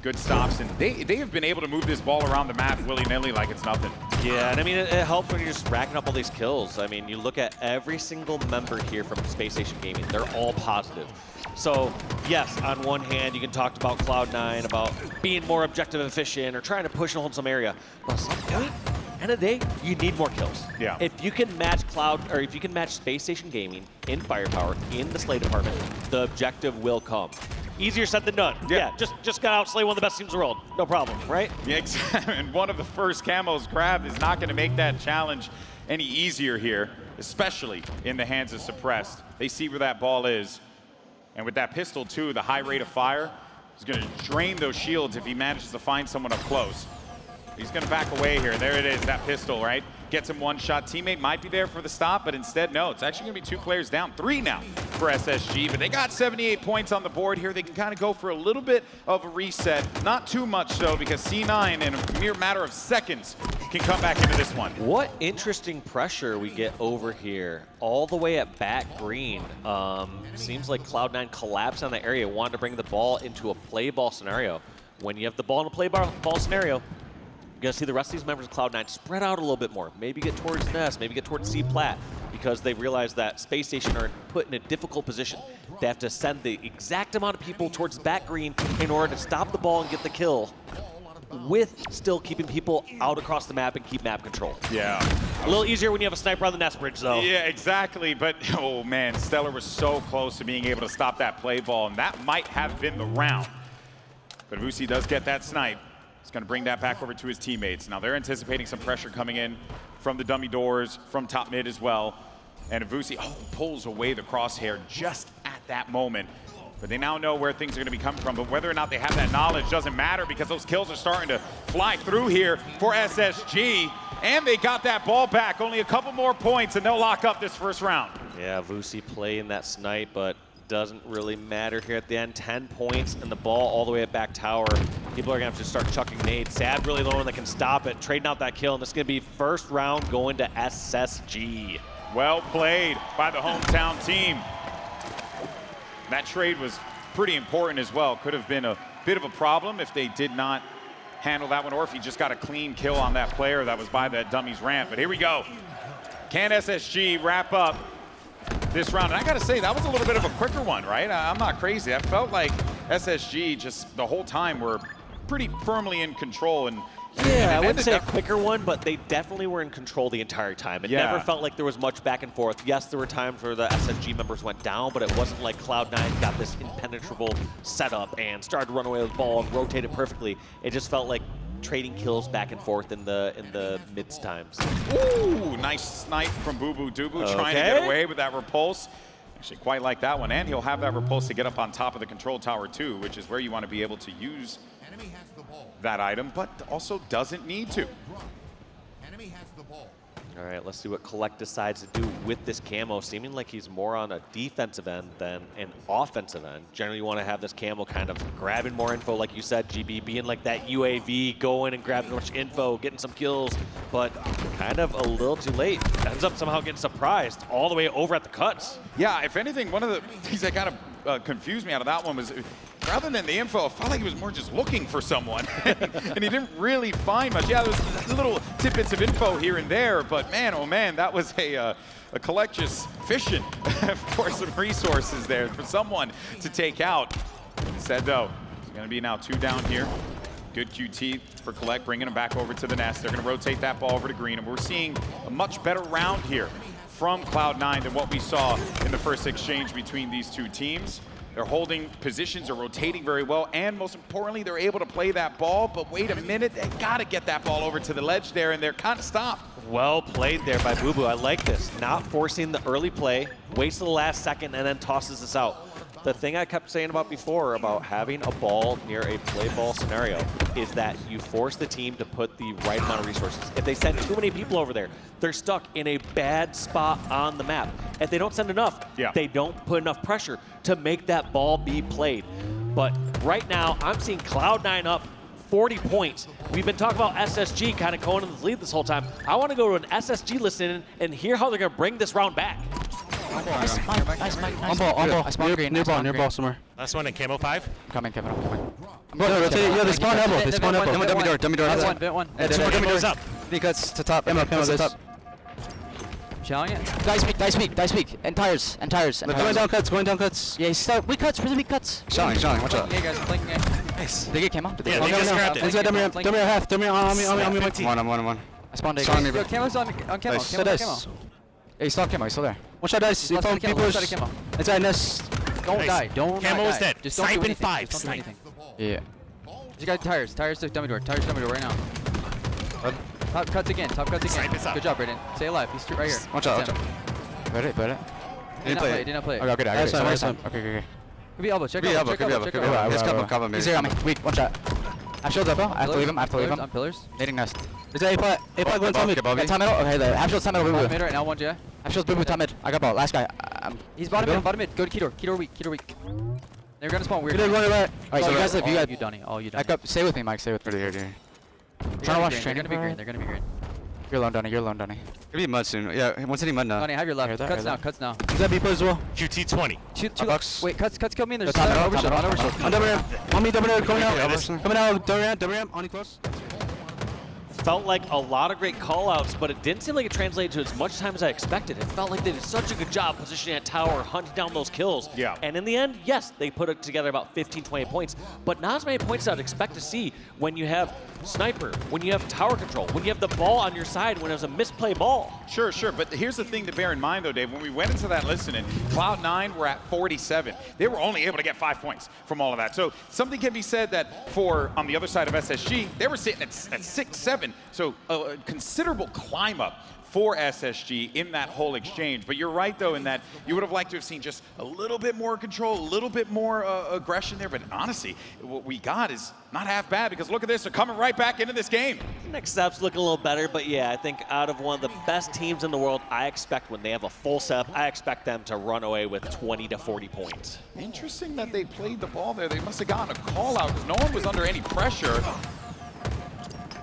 Good stops, and they have been able to move this ball around the map willy-nilly like it's nothing. Yeah, and I mean, it helps when you're just racking up all these kills. I mean, you look at every single member here from Spacestation Gaming, they're all positive. So, yes, on one hand, you can talk about Cloud9, about being more objective and efficient, or trying to push and hold some area. But at some point, end of the day, you need more kills. Yeah. If you can match if you can match Spacestation Gaming in firepower, in the slay department, the objective will come. Easier said than done. Yeah, just got out slay one of the best teams in the world. No problem, right? Yeah, exactly. And one of the first camos grabbed is not going to make that challenge any easier here, especially in the hands of Suppressed. They see where that ball is. And with that pistol, too, the high rate of fire is going to drain those shields if he manages to find someone up close. He's going to back away here. There it is, that pistol, right? Gets him one shot. Teammate might be there for the stop, but instead, no. It's actually going to be 2 players down. 3 now for SSG, but they got 78 points on the board here. They can kind of go for a little bit of a reset. Not too much, though, because C9, in a mere matter of seconds, can come back into this one. What interesting pressure we get over here, all the way at back green. Seems like Cloud9 collapsed on the area, wanted to bring the ball into a play ball scenario. When you have the ball in a play ball scenario, you're going to see the rest of these members of Cloud9 spread out a little bit more. Maybe get towards Nest, maybe get towards C-Plat, because they realize that Spacestation are put in a difficult position. They have to send the exact amount of people towards back green in order to stop the ball and get the kill, with still keeping people out across the map and keep map control. Yeah. A little easier when you have a sniper on the Nest bridge, though. Yeah, exactly. But, oh, man, StelluR was so close to being able to stop that play ball, and that might have been the round. But Avucy does get that snipe. He's going to bring that back over to his teammates. Now, they're anticipating some pressure coming in from the dummy doors, from top mid as well. And Avucy, pulls away the crosshair just at that moment. But they now know where things are going to be coming from. But whether or not they have that knowledge doesn't matter, because those kills are starting to fly through here for SSG. And they got that ball back. Only a couple more points, and they'll lock up this first round. Yeah, Avucy playing that snipe, but doesn't really matter here at the end. 10 points and the ball all the way at back tower. People are going to have to start chucking nades. Sab really the one that can stop it, trading out that kill, and this is going to be first round going to SSG. Well played by the hometown team. That trade was pretty important as well. Could have been a bit of a problem if they did not handle that one, or if he just got a clean kill on that player that was by that dummy's ramp. But here we go. Can SSG wrap up this round? And I got to say, that was a little bit of a quicker one, right? I'm not crazy. I felt like SSG just the whole time were pretty firmly in control. And yeah, I wouldn't say a quicker one, but they definitely were in control the entire time. It never felt like there was much back and forth. Yes, there were times where the SSG members went down, but it wasn't like Cloud9 got this impenetrable setup and started to run away with the ball and rotate it perfectly. It just felt like trading kills back and forth in the mids times. Ooh, nice snipe from bubu dubu, trying to get away with that repulse. Actually quite like that one, and he'll have that repulse to get up on top of the control tower too, which is where you want to be able to use that item, but also doesn't need to. Enemy has the ball. All right, let's see what Kuhlect decides to do with this camo. Seeming like he's more on a defensive end than an offensive end. Generally, you want to have this camo kind of grabbing more info, like you said, GB, being like that UAV, going and grabbing much info, getting some kills, but kind of a little too late. Ends up somehow getting surprised all the way over at the cuts. Yeah, if anything, one of the things that kind of confused me out of that one was, rather than the info, I felt like he was more just looking for someone. And he didn't really find much. Yeah, there was little tidbits of info here and there, but man, oh man, that was a Kuhlect just fishing for some resources there for someone to take out. Instead, though, it's going to be now 2 down here. Good QT for Kuhlect, bringing him back over to the nest. They're going to rotate that ball over to green, and we're seeing a much better round here from Cloud9 than what we saw in the first exchange between these two teams. They're holding positions, are rotating very well, and most importantly, they're able to play that ball. But wait a minute, they got to get that ball over to the ledge there, and they're kind of stopped. Well played there by bubu. I like this. Not forcing the early play, waits to the last second, and then tosses this out. The thing I kept saying about before about having a ball near a play ball scenario is that you force the team to put the right amount of resources. If they send too many people over there, they're stuck in a bad spot on the map. If they don't send enough, they don't put enough pressure to make that ball be played. But right now, I'm seeing Cloud9 up 40 points. We've been talking about SSG kind of going in the lead this whole time. I want to go to an SSG listen and hear how they're going to bring this round back. Nice, on ball. I spawn green. Near ball somewhere. Last one in camo 5. Coming. No, rotate. Yeah, they spawn elbow. They spawn elbow. Dummy door. Bit one. Dummy door's up. He cuts to top. Camo to top. Shelling it. Dice peak. And tires. Going down cuts. Yeah, he's stuck. Weak cuts. Really weak cuts. Shelling. Watch out. Yeah, guys, I'm flanking it. Nice. They get camo. Yeah, they just grabbed it. He's got dummy half. Dummy on me. One. I spawned a Shelling guy. me. Yo, camo's on camo. Nice. Camo. Yeah, he's still camo. He's still there. Watch out, dice. He found people. Inside nest. Don't die. Camo is dead. Just don't do Snipe in anything. 5. Just don't do anything. Yeah. You got tires. Tires to dummy door. Right now. Top cuts again. Snipe is up. Good job, Brayden. Stay alive. He's right here. Watch out. Put it. Did not play it. Okay, I got it. Okay. Could be elbow. Check Could be elbow. elbow. He's cover me. He's here on me. Weak. One shot. Half shield's up, bro. I have to leave him. I have to leave him. On pillars. Nading nest. There's a play. A play going top mid. Yeah, top middle. Okay, the half shield's top middle. Mid right now, 1 J. Half shield's bubu top mid. I got ball. Last guy. He's bottom mid. Go to Ketor. Ketor weak. They're gonna spawn weird. Right. Alright, so you guys live. You guys. You Dunny. All you Dunny. Back up. Stay with me, Mike. Stay with me. Here. Trying to watch training. They're gonna be green. You're alone, Dunny. You're alone, Dunny. Gonna be mud soon. Yeah, one's hitting mud now. Dunny, have your left. Cuts now. Is that B play as well? QT 20. Two wait, cuts kill me and there's Top middle. overshield. On double ramp. On me, double ramp. Coming out. Double ramp. On you close. Felt like a lot of great call-outs, but it didn't seem like it translated to as much time as I expected. It felt like they did such a good job positioning at tower, hunting down those kills. Yeah. And in the end, yes, they put it together about 15, 20 points, but not as many points as I'd expect to see when you have sniper, when you have tower control, when you have the ball on your side, when it was a misplay ball. Sure, but here's the thing to bear in mind, though, Dave. When we went into that listening, Cloud9 were at 47. They were only able to get 5 points from all of that. So something can be said that for, on the other side of SSG, they were sitting at 6, 7. So a considerable climb up for SSG in that whole exchange. But you're right, though, in that you would have liked to have seen just a little bit more control, a little bit more aggression there. But honestly, what we got is not half bad, because look at this. They're coming right back into this game. Next step's looking a little better, but yeah, I think out of one of the best teams in the world, I expect when they have a full step, I expect them to run away with 20 to 40 points. Interesting that they played the ball there. They must have gotten a call out because no one was under any pressure.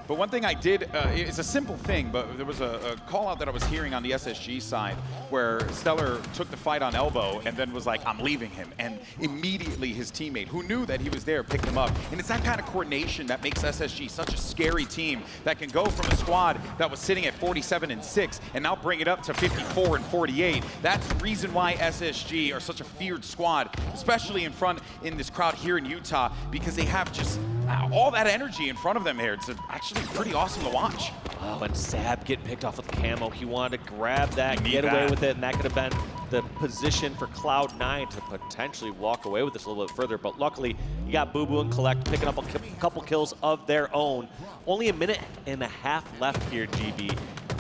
But one thing I did, it's a simple thing, but there was a call out that I was hearing on the SSG side where StelluR took the fight on elbow and then was like, I'm leaving him. And immediately his teammate, who knew that he was there, picked him up. And it's that kind of coordination that makes SSG such a scary team that can go from a squad that was sitting at 47-6 and now bring it up to 54-48. That's the reason why SSG are such a feared squad, especially in this crowd here in Utah, because they have just all that energy in front of them here. It's actually pretty awesome to watch. Oh, and Sab getting picked off with the camo. He wanted to grab that, get away with it, and that could have been the position for Cloud9 to potentially walk away with this a little bit further. But luckily, you got Bubu and Kuhlect picking up a couple kills of their own. Only a minute and a half left here, GB,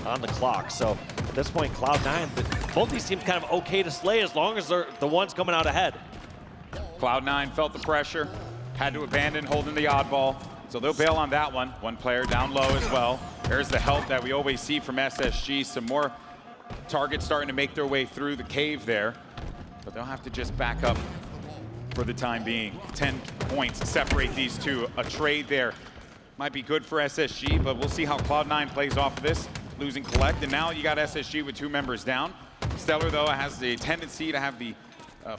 on the clock. So at this point, Cloud9, both these teams kind of okay to slay as long as they're the ones coming out ahead. Cloud9 felt the pressure, had to abandon holding the oddball. So they'll bail on that one. One player down low as well. There's the help that we always see from SSG. Some more targets starting to make their way through the cave there. But they'll have to just back up for the time being. 10 points separate these two. A trade there might be good for SSG, but we'll see how Cloud9 plays off of this. Losing Kuhlect, and now you got SSG with 2 members down. StelluR, though, has the tendency to have the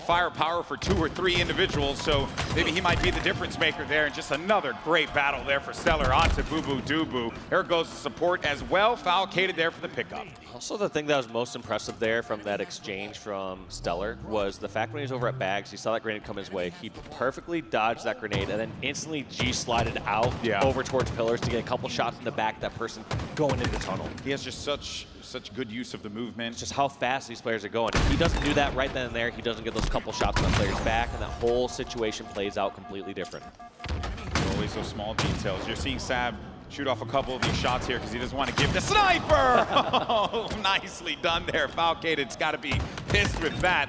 firepower for 2 or 3 individuals, so maybe he might be the difference maker there. And just another great battle there for StelluR onto bubu dubu. There goes the support as well. Falcated there for the pickup. Also, the thing that was most impressive there from that exchange from StelluR was the fact when he was over at Bags, he saw that grenade come his way. He perfectly dodged that grenade and then instantly G-slided out over towards pillars to get a couple shots in the back of that person going into tunnel. He has just such good use of the movement. It's just how fast these players are going. If he doesn't do that right then and there, he doesn't get those couple shots on the player's back, and that whole situation plays out completely different. Always those small details. You're seeing Sab shoot off a couple of these shots here because he doesn't want to give the sniper. Oh, nicely done there. Falcated's got to be pissed with that.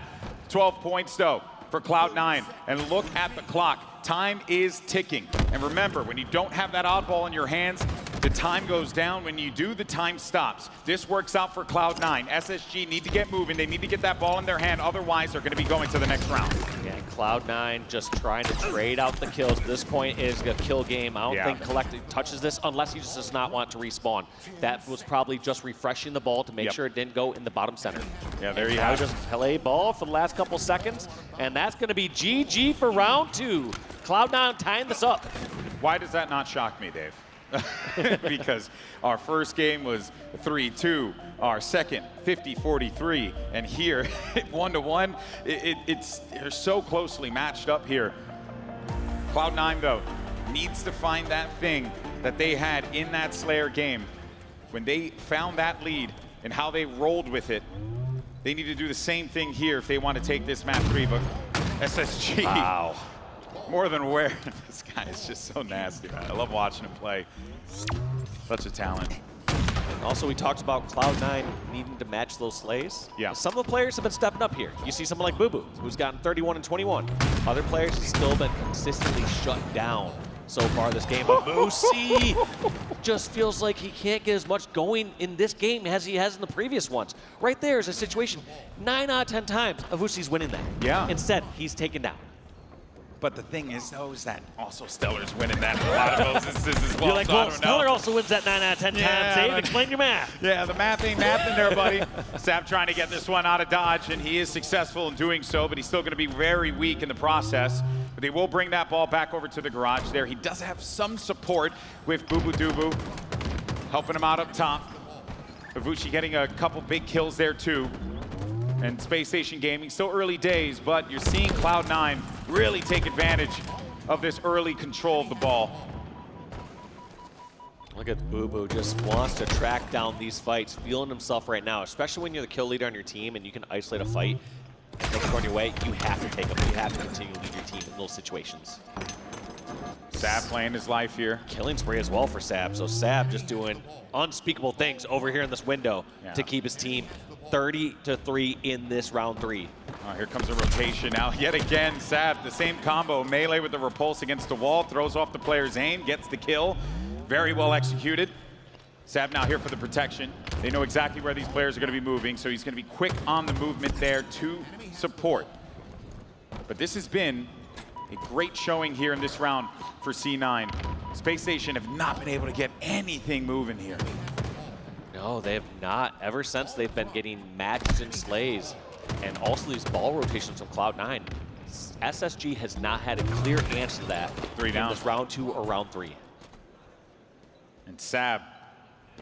12 points, though, for Cloud9. And look at the clock. Time is ticking. And remember, when you don't have that oddball in your hands, the time goes down. When you do, the time stops. This works out for Cloud9. SSG need to get moving. They need to get that ball in their hand. Otherwise, they're going to be going to the next round. Yeah, Cloud9 just trying to trade out the kills. This point is a kill game. I don't think Kuhlect touches this unless he just does not want to respawn. That was probably just refreshing the ball to make sure it didn't go in the bottom center. Yeah, there you have it. Just play ball for the last couple seconds, and that's going to be GG for round 2. Cloud9 tying this up. Why does that not shock me, Dave? Because our first game was 3-2, our second 50-43, and here 1-1. They're so closely matched up here. Cloud9, though, needs to find that thing that they had in that Slayer game. When they found that lead and how they rolled with it, they need to do the same thing here if they want to take this map 3. But SSG, wow, more than aware. This guy is just so nasty, man. I love watching him play. Such a talent. And also, we talked about Cloud9 needing to match those slays. Yeah. Some of the players have been stepping up here. You see someone like Bubu, who's gotten 31 and 21. Other players have still been consistently shut down. so far this game. Avucy just feels like he can't get as much going in this game as he has in the previous ones. Right there is a situation, 9 out of 10 times, Avucy's winning that. Yeah. Instead, he's taken down. But the thing is, though, is that also StelluR's winning that in a lot of those instances as well. You're like, so well, I don't know. StelluR also wins that 9 out of 10 times. Dave, explain your math. Yeah, the math ain't mathing there, buddy. Sab trying to get this one out of dodge, and he is successful in doing so, but he's still going to be very weak in the process. But they will bring that ball back over to the garage there. He does have some support with bubu dubu, helping him out up top. Avucy getting a couple big kills there, too. And Spacestation Gaming, still early days, but you're seeing Cloud9 really take advantage of this early control of the ball. Look at Bubu, just wants to track down these fights, feeling himself right now, especially when you're the kill leader on your team and you can isolate a fight and things go on your way, you have to take them. You have to continue to lead your team in those situations. Sab playing his life here. Killing spree as well for Sab, so Sab just doing unspeakable things over here in this window to keep his team 30-3 in this round 3. Oh, here comes a rotation now. Yet again, Sab, the same combo. Melee with the repulse against the wall, throws off the player's aim, gets the kill. Very well executed. Sab now here for the protection. They know exactly where these players are going to be moving, so he's going to be quick on the movement there to support. But this has been a great showing here in this round for C9. Spacestation have not been able to get anything moving here. No, they have not. Ever since they've been getting matched in slays and also these ball rotations from Cloud9, SSG has not had a clear answer to that in this round 2 or round 3. And Sab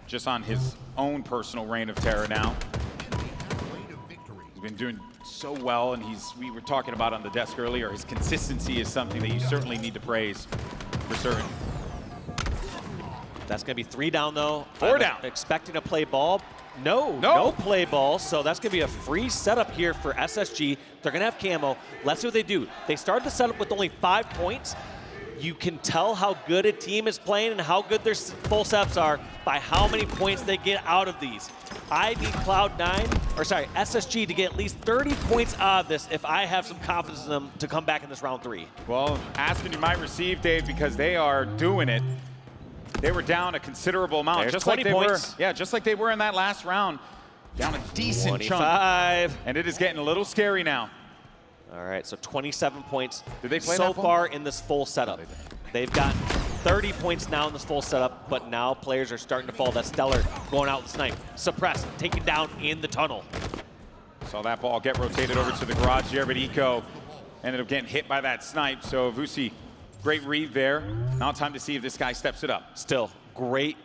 just on his own personal reign of terror now. He's been doing so well, and we were talking about on the desk earlier, his consistency is something that you certainly need to praise for certain. That's going to be 3 down, though. 4 down. Expecting to play ball. No play ball, so that's going to be a free setup here for SSG. They're going to have camo. Let's see what they do. They started the setup with only 5 points. You can tell how good a team is playing and how good their full setups are by how many points they get out of these. I need SSG to get at least 30 points out of this if I have some confidence in them to come back in this round 3. Well, Aspen you might receive, Dave, because they are doing it. They were down a considerable amount, There's just 20 like they points. were. Yeah, just like they were in that last round. Down a decent 25. chunk. And it is getting a little scary now. All right, so 27 points Did they play so that far in this full setup. They've got 30 points now in this full setup, but now players are starting to fall. That's StelluR going out with snipe. Suppress, taken down in the tunnel. Saw that ball get rotated over to the garage here, but Eco ended up getting hit by that snipe. So Avucy, great read there. Now time to see if this guy steps it up. Still, great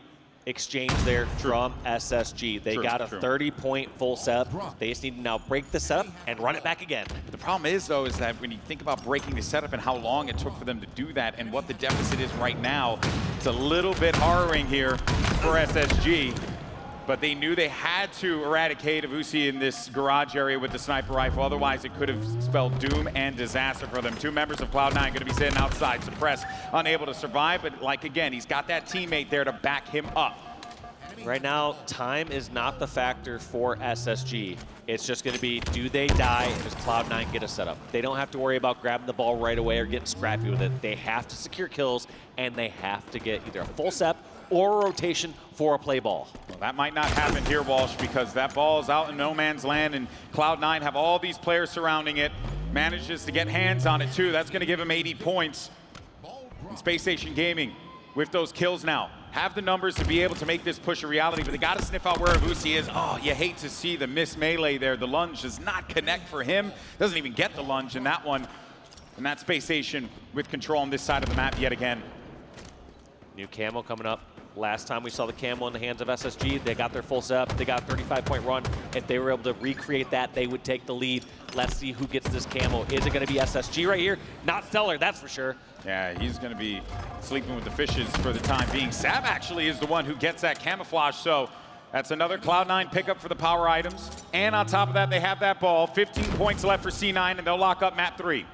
exchange there from SSG. They got a 30-point full setup. They just need to now break the setup and run it back again. The problem is, though, is that when you think about breaking the setup and how long it took for them to do that and what the deficit is right now, it's a little bit harrowing here for SSG. But they knew they had to eradicate Avucy in this garage area with the sniper rifle. Otherwise, it could have spelled doom and disaster for them. 2 members of Cloud9 going to be sitting outside, Suppress, unable to survive. But like, again, he's got that teammate there to back him up. Right now, time is not the factor for SSG. It's just going to be, do they die and does Cloud9 get a setup? They don't have to worry about grabbing the ball right away or getting scrappy with it. They have to secure kills, and they have to get either a full set or a rotation for a play ball. Well, that might not happen here, Walsh, because that ball is out in no man's land, and Cloud9 have all these players surrounding it. Manages to get hands on it, too. That's going to give him 80 points. And Spacestation Gaming, with those kills now, have the numbers to be able to make this push a reality, but they got to sniff out where Avucy is. Oh, you hate to see the miss melee there. The lunge does not connect for him. Doesn't even get the lunge in that one. And that Spacestation with control on this side of the map yet again. New camo coming up. Last time we saw the camo in the hands of SSG, they got their full setup. They got a 35-point run. If they were able to recreate that, they would take the lead. Let's see who gets this camo. Is it going to be SSG right here? Not StelluR, that's for sure. Yeah, he's going to be sleeping with the fishes for the time being. Sab actually is the one who gets that camouflage, so that's another Cloud9 pickup for the power items. And on top of that, they have that ball. 15 points left for C9, and they'll lock up map 3.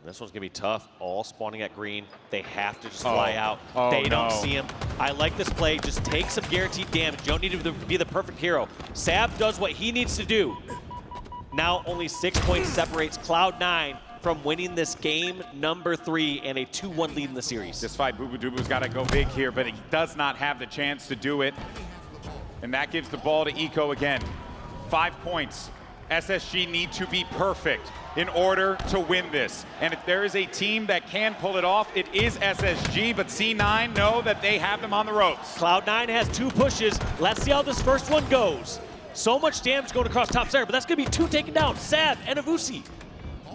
This one's gonna be tough, all spawning at green. They have to just fly out. They don't see him. I like this play, just take some guaranteed damage. You don't need to be the perfect hero. Sab does what he needs to do. Now only 6 points separates Cloud9 from winning this game number 3 and a 2-1 lead in the series. This fight, Bubu Dubu's got to go big here, but he does not have the chance to do it. And that gives the ball to Eco again. 5 points. SSG need to be perfect in order to win this. And if there is a team that can pull it off, it is SSG, but C9 know that they have them on the ropes. Cloud9 has 2 pushes. Let's see how this first one goes. So much damage going across top center, but that's going to be 2 taken down, Sab and Avucy.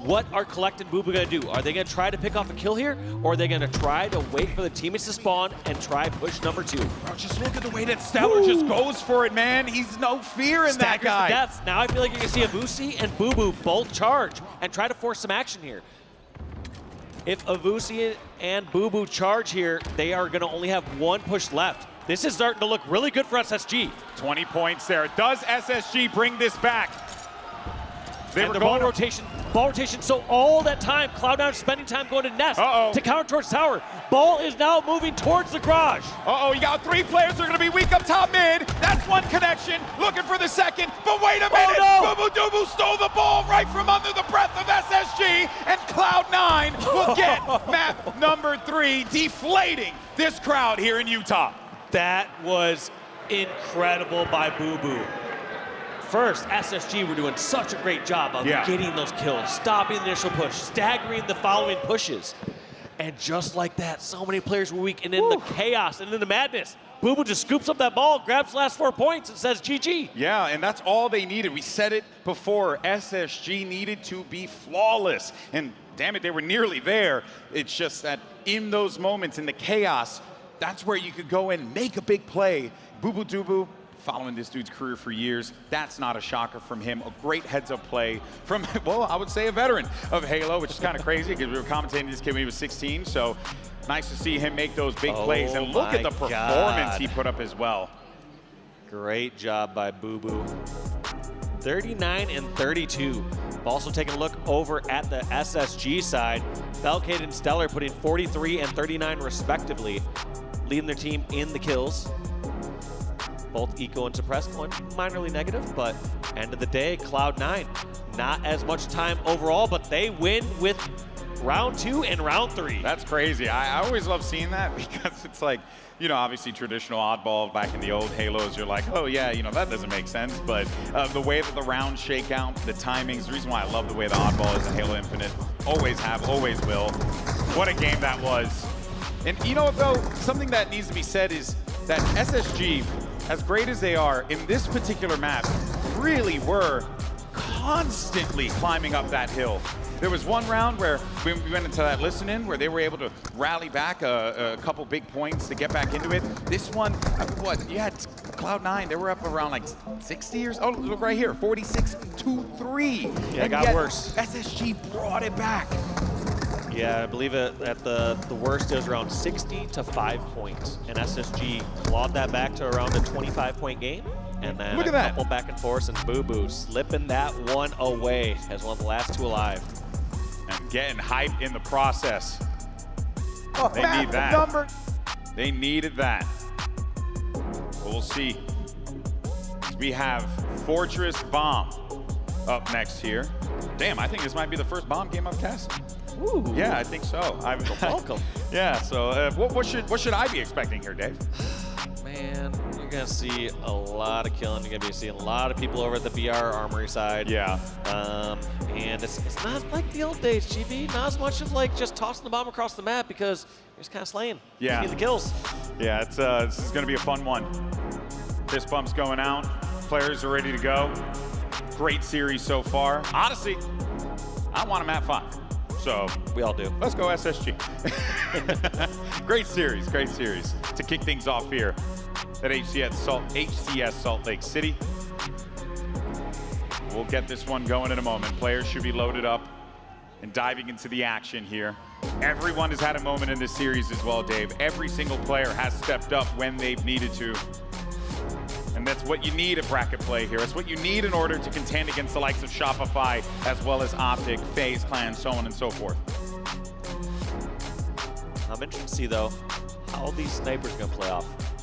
What are Kuhlect and bubu going to do? Are they going to try to pick off a kill here, or are they going to try to wait for the teammates to spawn and try push number 2? Bro, just look at the way that StelluR just goes for it, man. He's no fear in that guy. The deaths. Now I feel like you're going to see Avucy and bubu both charge and try to force some action here. If Avucy and bubu charge here, they are going to only have 1 push left. This is starting to look really good for SSG. 20 points there. Does SSG bring this back? They were ball rotation. So all that time, Cloud9 spending time going to Nest to counter towards tower. Ball is now moving towards the garage. You got 3 players that are going to be weak up top mid. That's 1 connection. Looking for the second. But wait a minute. Bubu Dubu stole the ball right from under the breath of SSG. And Cloud9 will get map number 3, deflating this crowd here in Utah. That was incredible by bubu. First, SSG were doing such a great job of getting those kills, stopping the initial push, staggering the following pushes. And just like that, so many players were weak. And in the chaos and in the madness, bubu just scoops up that ball, grabs the last 4 points, and says GG. Yeah, and that's all they needed. We said it before. SSG needed to be flawless. And damn it, they were nearly there. It's just that in those moments, in the chaos, that's where you could go in and make a big play. Bubu Dubu, following this dude's career for years, that's not a shocker from him. A great heads-up play from, well, I would say a veteran of Halo, which is kind of crazy because we were commentating this kid when he was 16, so nice to see him make those big plays. And look at the performance he put up as well. Great job by bubu. 39 and 32. Also taking a look over at the SSG side. Falcated and StelluR putting 43 and 39 respectively, leading their team in the kills. Both eco and suppressed, one minorly negative, but end of the day, Cloud9, not as much time overall, but they win with round 2 and round 3. That's crazy. I always love seeing that because it's like, you know, obviously traditional oddball back in the old Halos, you're like, oh yeah, you know, that doesn't make sense. But the way that the rounds shake out, the timings, the reason why I love the way the oddball is in Halo Infinite, always have, always will. What a game that was. And you know what though, something that needs to be said is that SSG, as great as they are, in this particular map, really were constantly climbing up that hill. There was one round where we went into that listen-in where they were able to rally back a couple big points to get back into it. This one, what, you had Cloud9, they were up around like 60 years. Oh, look right here, 46-3. Yeah, it got worse. SSG brought it back. Yeah, I believe at the worst it was around 60 to 5 points. And SSG clawed that back to around a 25-point game. And then Look at couple back and forth, and bubu slipping that one away as one of the last 2 alive. And getting hype in the process. They need that. They needed that. We'll see. We have Fortress Bomb up next here. Damn, I think this might be the first bomb game I've cast. Ooh. Yeah, I think so. Welcome. Yeah, so what should I be expecting here, Dave? Man, you're going to see a lot of killing. You're going to be seeing a lot of people over at the BR Armory side. Yeah. And it's not like the old days, GB. Not as much of like just tossing the bomb across the map because you're just kind of slaying. Yeah. You get the kills. Yeah, this is going to be a fun one. Fist bump's going out. Players are ready to go. Great series so far. Honestly, I want them at 5. So we all do. Let's go SSG. Great series to kick things off here at HCS Salt Lake City. We'll get this one going in a moment. Players should be loaded up and diving into the action here. Everyone has had a moment in this series as well, Dave. Every single player has stepped up when they've needed to. And that's what you need at bracket play here. That's what you need in order to contend against the likes of Shopify, as well as Optic, FaZe Clan, so on and so forth. I'm interested to see, though, how these snipers are going to play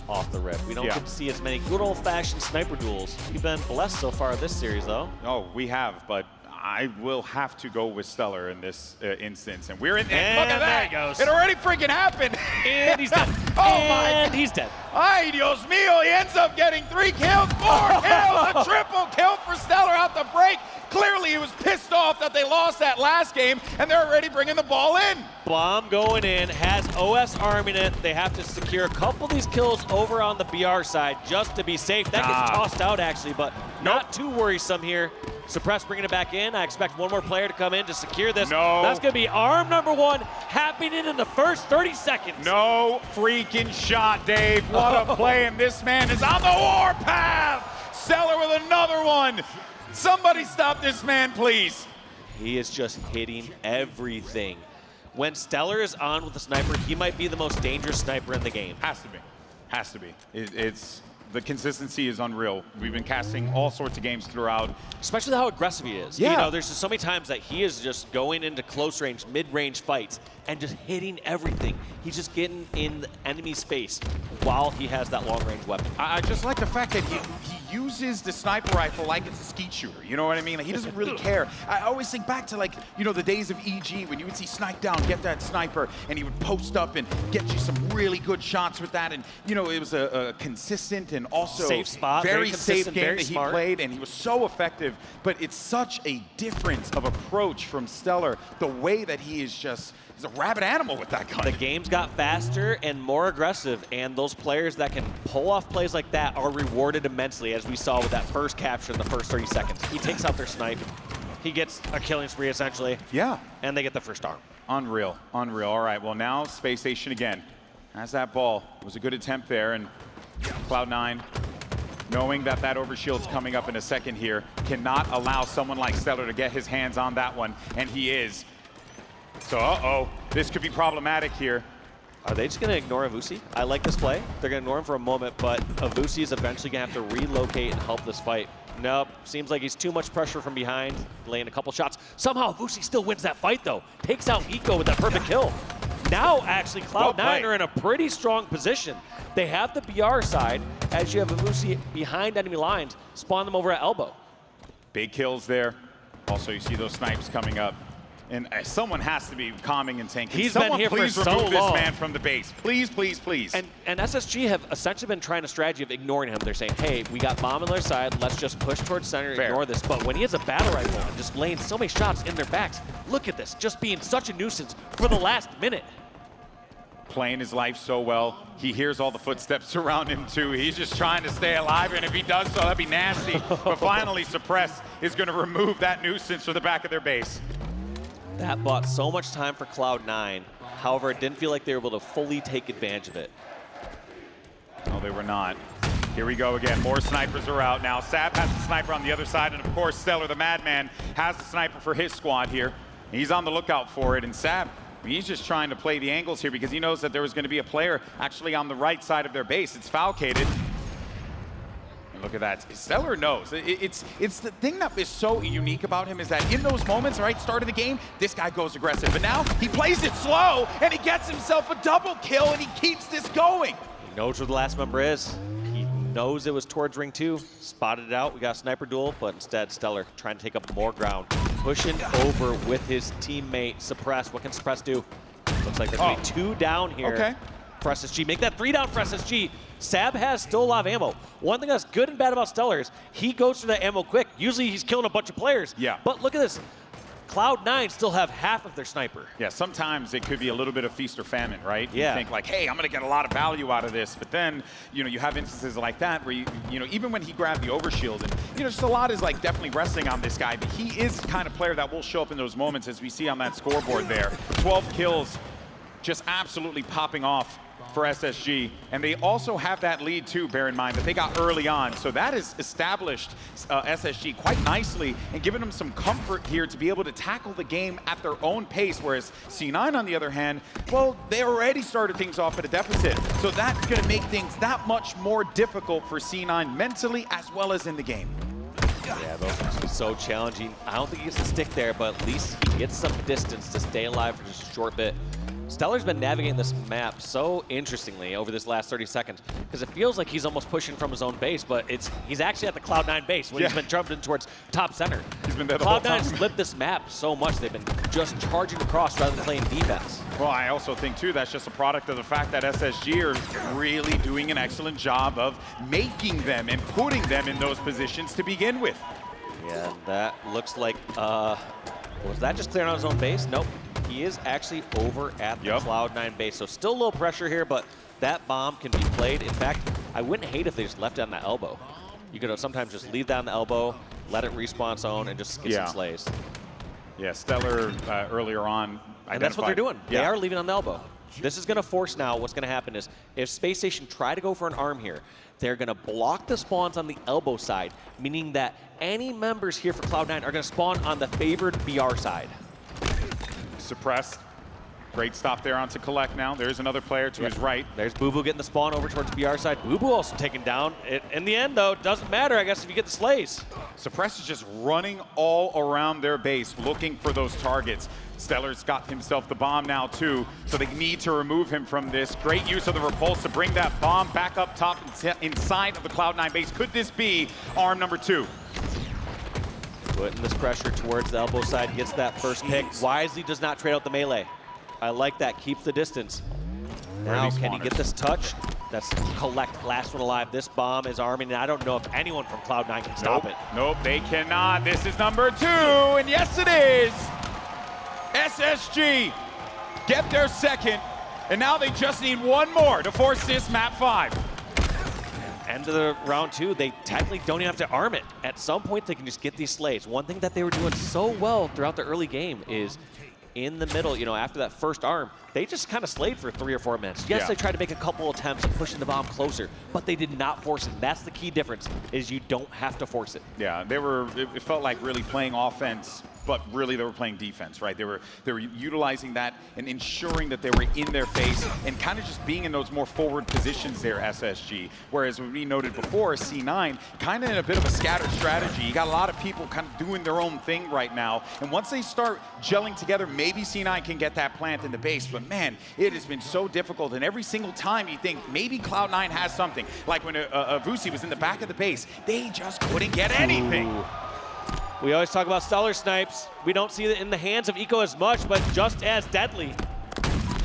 off the rip. We don't get to see as many good old-fashioned sniper duels. We've been blessed so far this series, though. Oh, we have, but I will have to go with StelluR in this instance. And we're in there. And look at that. there he goes. It already freaking happened. And he's dead. Oh he's dead. Ay, Dios mío. He ends up getting 3 kills, 4 kills, a triple kill for StelluR out the break. Clearly, he was pissed off that they lost that last game, and they're already bringing the ball in. Bomb going in, has OS arming it. They have to secure a couple of these kills over on the BR side just to be safe. That gets tossed out, actually, but not too worrisome here. Suppress bringing it back in. I expect one more player to come in to secure this. No. That's going to be arm number 1 happening in the first 30 seconds. No freaking shot, Dave. What a play, and this man is on the warpath. StelluR with another one. Somebody stop this man, please. He is just hitting everything. When StelluR is on with the sniper, he might be the most dangerous sniper in the game. Has to be. Has to be. It's the consistency is unreal. We've been casting all sorts of games throughout. Especially how aggressive he is. Yeah. You know, there's just so many times that he is just going into close range, mid-range fights and just hitting everything. He's just getting in the enemy's face while he has that long-range weapon. I just like the fact that he uses the sniper rifle like it's a skeet shooter. You know what I mean? Like, he doesn't really care. I always think back to, like, you know, the days of EG when you would see Snipe Down get that sniper and he would post up and get you some really good shots with that. And, you know, it was a consistent and also safe spot, very safe game very that he smart. played, and he was so effective. But it's such a difference of approach from StelluR. The way that he is just, he's a rabid animal with that gun. The game's got faster and more aggressive, and those players that can pull off plays like that are rewarded immensely, as we saw with that first capture in the first 30 seconds. He takes out their snipe. He gets a killing spree, essentially. Yeah. And they get the first arm. Unreal, unreal. All right, well, now Spacestation again has that ball. It was a good attempt there, and Cloud9, knowing that that overshield's coming up in a second here, cannot allow someone like StelluR to get his hands on that one, and he is. So, this could be problematic here. Are they just going to ignore Avucy? I like this play. They're going to ignore him for a moment, but Avucy is eventually going to have to relocate and help this fight. Nope, seems like he's too much pressure from behind, laying a couple shots. Somehow Avucy still wins that fight, though. Takes out Eco with that perfect kill. Now, actually, Cloud9 are in a pretty strong position. They have the BR side, as you have Avucy behind enemy lines, spawn them over at elbow. Big kills there. Also, you see those snipes coming up. And someone has to be calming and saying, He's been here for so long. Please remove this man from the base. Please, please, please. And SSG have essentially been trying a strategy of ignoring him. They're saying, hey, we got bomb on their side. Let's just push towards center, ignore this. But when he has a battle rifle and just laying so many shots in their backs, look at this, just being such a nuisance for the last minute. Playing his life so well. He hears all the footsteps around him too. He's just trying to stay alive, and if he does so, that'd be nasty. But finally, Suppress is going to remove that nuisance from the back of their base. That bought so much time for Cloud9. However, it didn't feel like they were able to fully take advantage of it. No, they were not. Here we go again. More snipers are out now. Sab has the sniper on the other side, and of course, StelluR, the madman, has the sniper for his squad here. He's on the lookout for it, and Sab, he's just trying to play the angles here because he knows that there was going to be a player actually on the right side of their base. It's Falcated. Look at that. StelluR knows. It's the thing that is so unique about him is that in those moments, right, start of the game, this guy goes aggressive. But now he plays it slow, and he gets himself a double kill, and he keeps this going. He knows where the last member is. He knows it was towards ring 2. Spotted it out. We got a sniper duel, but instead StelluR trying to take up more ground. Pushing over with his teammate, Suppress. What can Suppress do? Looks like there's going to be 2 down here for SSG. Make that 3 down for SSG. Sab has still a lot of ammo. One thing that's good and bad about StelluR is he goes through that ammo quick. Usually he's killing a bunch of players. Yeah. But look at this. Cloud9 still have half of their sniper. Yeah, sometimes it could be a little bit of feast or famine, right? Yeah. You think like, hey, I'm going to get a lot of value out of this. But then, you know, you have instances like that where, you know, even when he grabbed the overshield, and, you know, just a lot is like definitely resting on this guy. But he is the kind of player that will show up in those moments, as we see on that scoreboard there. 12 kills, just absolutely popping off for SSG, and they also have that lead too, bear in mind, that they got early on. So that has established SSG quite nicely and given them some comfort here to be able to tackle the game at their own pace, whereas C9, on the other hand, well, they already started things off at a deficit. So that's going to make things that much more difficult for C9 mentally as well as in the game. Yeah, those are be so challenging. I don't think he gets to stick there, but at least he gets some distance to stay alive for just a short bit. StelluR's been navigating this map so interestingly over this last 30 seconds because it feels like he's almost pushing from his own base, but he's actually at the Cloud9 base when he's been jumping towards top center. He's been there the whole time. Cloud9's flipped this map so much they've been just charging across rather than playing defense. Well, I also think, too, that's just a product of the fact that SSG are really doing an excellent job of making them and putting them in those positions to begin with. Yeah, that looks like, was that just clearing on his own base? Nope. He is actually over at the Cloud9 base. So still low pressure here, but that bomb can be played. In fact, I wouldn't hate if they just left it on the elbow. You could sometimes just leave that on the elbow, let it respawn zone, and just get some slays. Yeah, StelluR earlier on. And that's what they're doing. They are leaving on the elbow. This is going to force now, what's going to happen is, if Spacestation try to go for an arm here, they're going to block the spawns on the elbow side, meaning that any members here for Cloud9 are going to spawn on the favored BR side. Suppressed. Great stop there onto Kuhlect now. There's another player to his right. There's bubu getting the spawn over towards BR side. Bubu also taken down. In the end, though, it doesn't matter, I guess, if you get the slays. Suppressed is just running all around their base, looking for those targets. StelluR's got himself the bomb now, too, so they need to remove him from this. Great use of the repulse to bring that bomb back up top inside of the Cloud9 base. Could this be arm number 2? Putting this pressure towards the elbow side, gets that first pick. Wisely does not trade out the melee. I like that, keeps the distance. Now, can he get this touch? That's Kuhlect, last one alive. This bomb is arming, and I don't know if anyone from Cloud9 can stop it. Nope, they cannot. This is number 2, and yes, it is. SSG get their second, and now they just need one more to force this map 5. End of the round 2, they technically don't even have to arm it. At some point, they can just get these slays. One thing that they were doing so well throughout the early game is in the middle, you know, after that first arm, they just kind of slayed for 3 or 4 minutes. Yes, they tried to make a couple attempts at pushing the bomb closer, but they did not force it. That's the key difference, is you don't have to force it. Yeah, it felt like really playing offense, but really they were playing defense, right? They were utilizing that and ensuring that they were in their face and kind of just being in those more forward positions there, SSG. Whereas we noted before, C9 kind of in a bit of a scattered strategy. You got a lot of people kind of doing their own thing right now. And once they start gelling together, maybe C9 can get that plant in the base. But man, it has been so difficult. And every single time you think maybe Cloud9 has something, like when Avucy was in the back of the base, they just couldn't get anything. Ooh. We always talk about StelluR snipes. We don't see it in the hands of Eco as much, but just as deadly.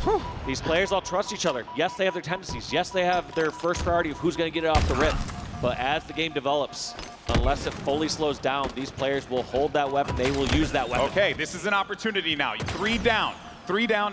Whew. These players all trust each other. Yes, they have their tendencies. Yes, they have their first priority of who's going to get it off the rip. But as the game develops, unless it fully slows down, these players will hold that weapon. They will use that weapon. Okay, this is an opportunity now. 3 down,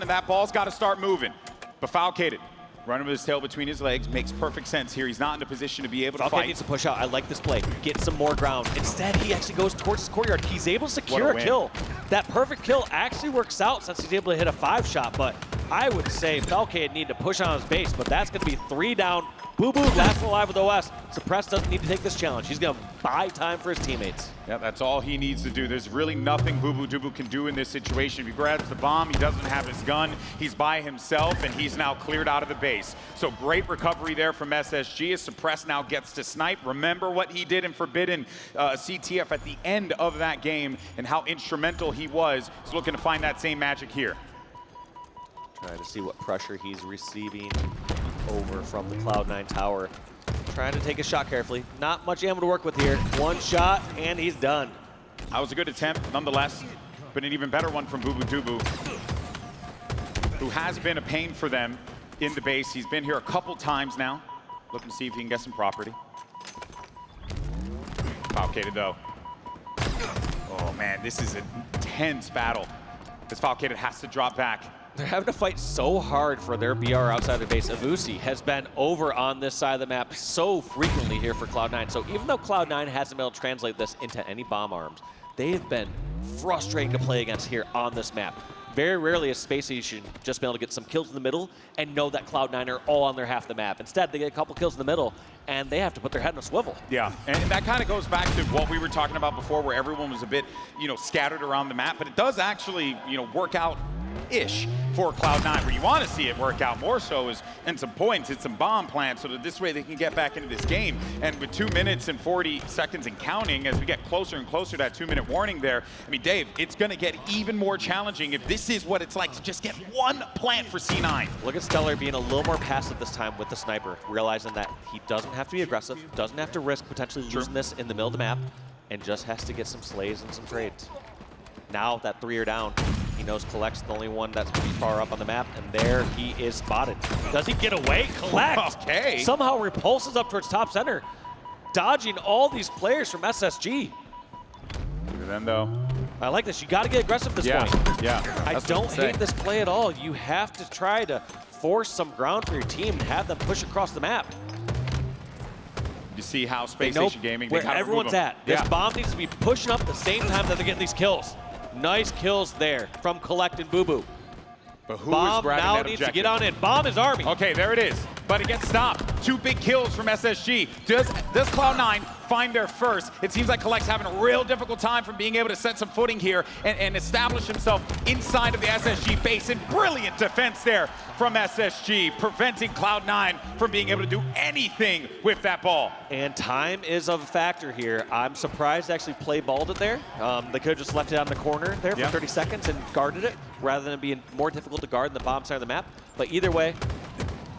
and that ball's got to start moving. But Falcated, running with his tail between his legs, makes perfect sense here. He's not in a position to be able to fight. Needs to push out. I like this play. Get some more ground. Instead, he actually goes towards his courtyard. He's able to secure a kill. That perfect kill actually works out since he's able to hit a 5-shot, but I would say Falcated need to push on his base, but that's going to be 3 down. Bubu, last one alive with OS. Suppressed doesn't need to take this challenge. He's going to buy time for his teammates. Yeah, that's all he needs to do. There's really nothing bubu can do in this situation. If he grabs the bomb, he doesn't have his gun. He's by himself, and he's now cleared out of the base. So great recovery there from SSG as Suppressed now gets to snipe. Remember what he did in Forbidden CTF at the end of that game and how instrumental he was. He's looking to find that same magic here. Trying to see what pressure he's receiving over from the Cloud9 tower. Trying to take a shot carefully. Not much ammo to work with here. 1 shot, and he's done. That was a good attempt, nonetheless, but an even better one from bubu, who has been a pain for them in the base. He's been here a couple times now. Looking to see if he can get some property. Falcated, though. Oh, man, this is a tense battle. This Falcated has to drop back. They're having to fight so hard for their BR outside their base. Avucy has been over on this side of the map so frequently here for Cloud9. So even though Cloud9 hasn't been able to translate this into any bomb arms, they've been frustrating to play against here on this map. Very rarely has Spacestation just been able to get some kills in the middle and know that Cloud9 are all on their half of the map. Instead, they get a couple kills in the middle, and they have to put their head in a swivel. Yeah, and that kind of goes back to what we were talking about before, where everyone was a bit, scattered around the map. But it does actually, work out ish for Cloud9. Where you want to see it work out more so is in some points, it's some bomb plants, so that this way they can get back into this game. And with 2 minutes and 40 seconds and counting, as we get closer and closer to that 2-minute warning there, I mean, Dave, it's going to get even more challenging if this is what it's like to just get one plant for C9. Look at StelluR being a little more passive this time with the sniper, realizing that he doesn't have to be aggressive, doesn't have to risk potentially losing this in the middle of the map, and just has to get some slays and some trades. Now that 3 are down, he knows Kuhlect's the only one that's pretty far up on the map, and there he is spotted. Does he get away? Kuhlect Okay. somehow repulses up towards top center, dodging all these players from SSG. Look at them, though. I like this. You got to get aggressive at this point. Yeah. I don't hate this play at all. You have to try to force some ground for your team and have them push across the map. You see how Spacestation Gaming, where everyone's at. This bomb needs to be pushing up at the same time that they're getting these kills. Nice kills there from Kuhlect and bubu. But who Bomb is grabbing now that needs objective? to get on in. Bomb is Army. Okay, there it is. But it gets stopped. 2 big kills from SSG. Does Cloud9 find their first? It seems like Kuhlect's having a real difficult time from being able to set some footing here and establish himself inside of the SSG base. And brilliant defense there from SSG, preventing Cloud9 from being able to do anything with that ball. And time is a factor here. I'm surprised they actually play balled it there. They could have just left it on the corner there for 30 seconds and guarded it, rather than it being more difficult to guard in the bomb side of the map. But either way,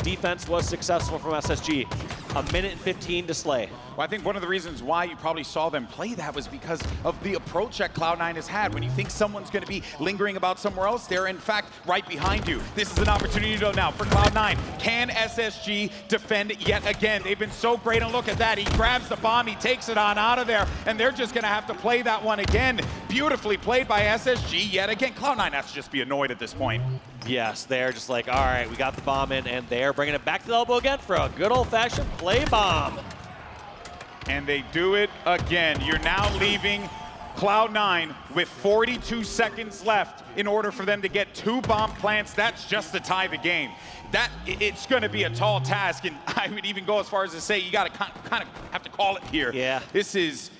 defense was successful from SSG. 1 minute and 15 to slay. Well, I think one of the reasons why you probably saw them play that was because of the approach that Cloud9 has had. When you think someone's going to be lingering about somewhere else, they're in fact right behind you. This is an opportunity though now for Cloud9. Can SSG defend yet again? They've been so great, and look at that. He grabs the bomb, he takes it on out of there, and they're just going to have to play that one again. Beautifully played by SSG yet again. Cloud9 has to just be annoyed at this point. Yes, they're just like, all right, we got the bomb in, and they're bringing it back to the elbow again for a good old-fashioned play bomb. And they do it again. You're now leaving Cloud9 with 42 seconds left in order for them to get 2 bomb plants. That's just to tie the game. It's going to be a tall task, and I would even go as far as to say you got to kind of have to call it here. Yeah. This is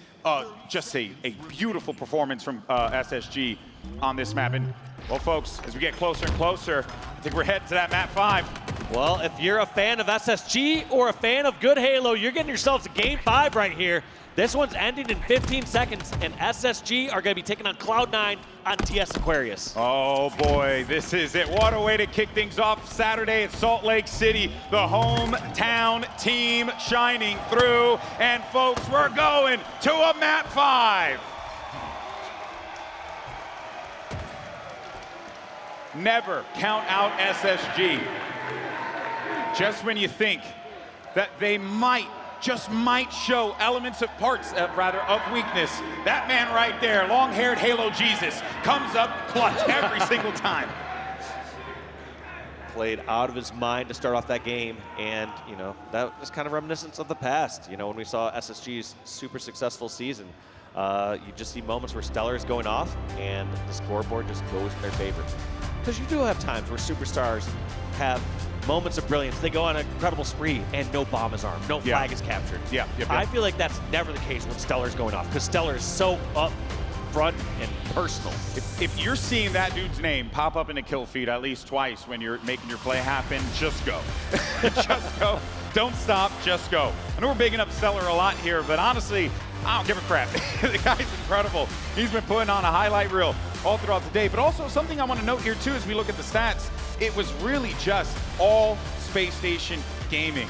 just a beautiful performance from SSG on this map. And, well, folks, as we get closer and closer, I think we're heading to that map 5. Well, if you're a fan of SSG or a fan of good Halo, you're getting yourselves to game 5 right here. This one's ending in 15 seconds, and SSG are going to be taking on Cloud9 on TS Aquarius. Oh boy, this is it. What a way to kick things off Saturday at Salt Lake City. The hometown team shining through. And folks, we're going to a map 5. Never count out SSG. Just when you think that they just might show elements of of weakness, that man right there, long-haired Halo Jesus, comes up clutch every single time. Played out of his mind to start off that game, and you know that was kind of reminiscent of the past. You know, when we saw SSG's super successful season, you just see moments where StelluR is going off, and the scoreboard just goes in their favor. Because you do have times where superstars have moments of brilliance. They go on an incredible spree, and no bomb is armed, no flag is captured. Yep. I feel like that's never the case when StelluR's going off, because StelluR is so up front and personal. If you're seeing that dude's name pop up in a kill feed at least twice when you're making your play happen, just go. Just go. Don't stop, just go. I know we're bigging up StelluR a lot here, but honestly, I don't give a crap. The guy's incredible. He's been putting on a highlight reel all throughout the day. But also something I want to note here too as we look at the stats, it was really just all Spacestation Gaming.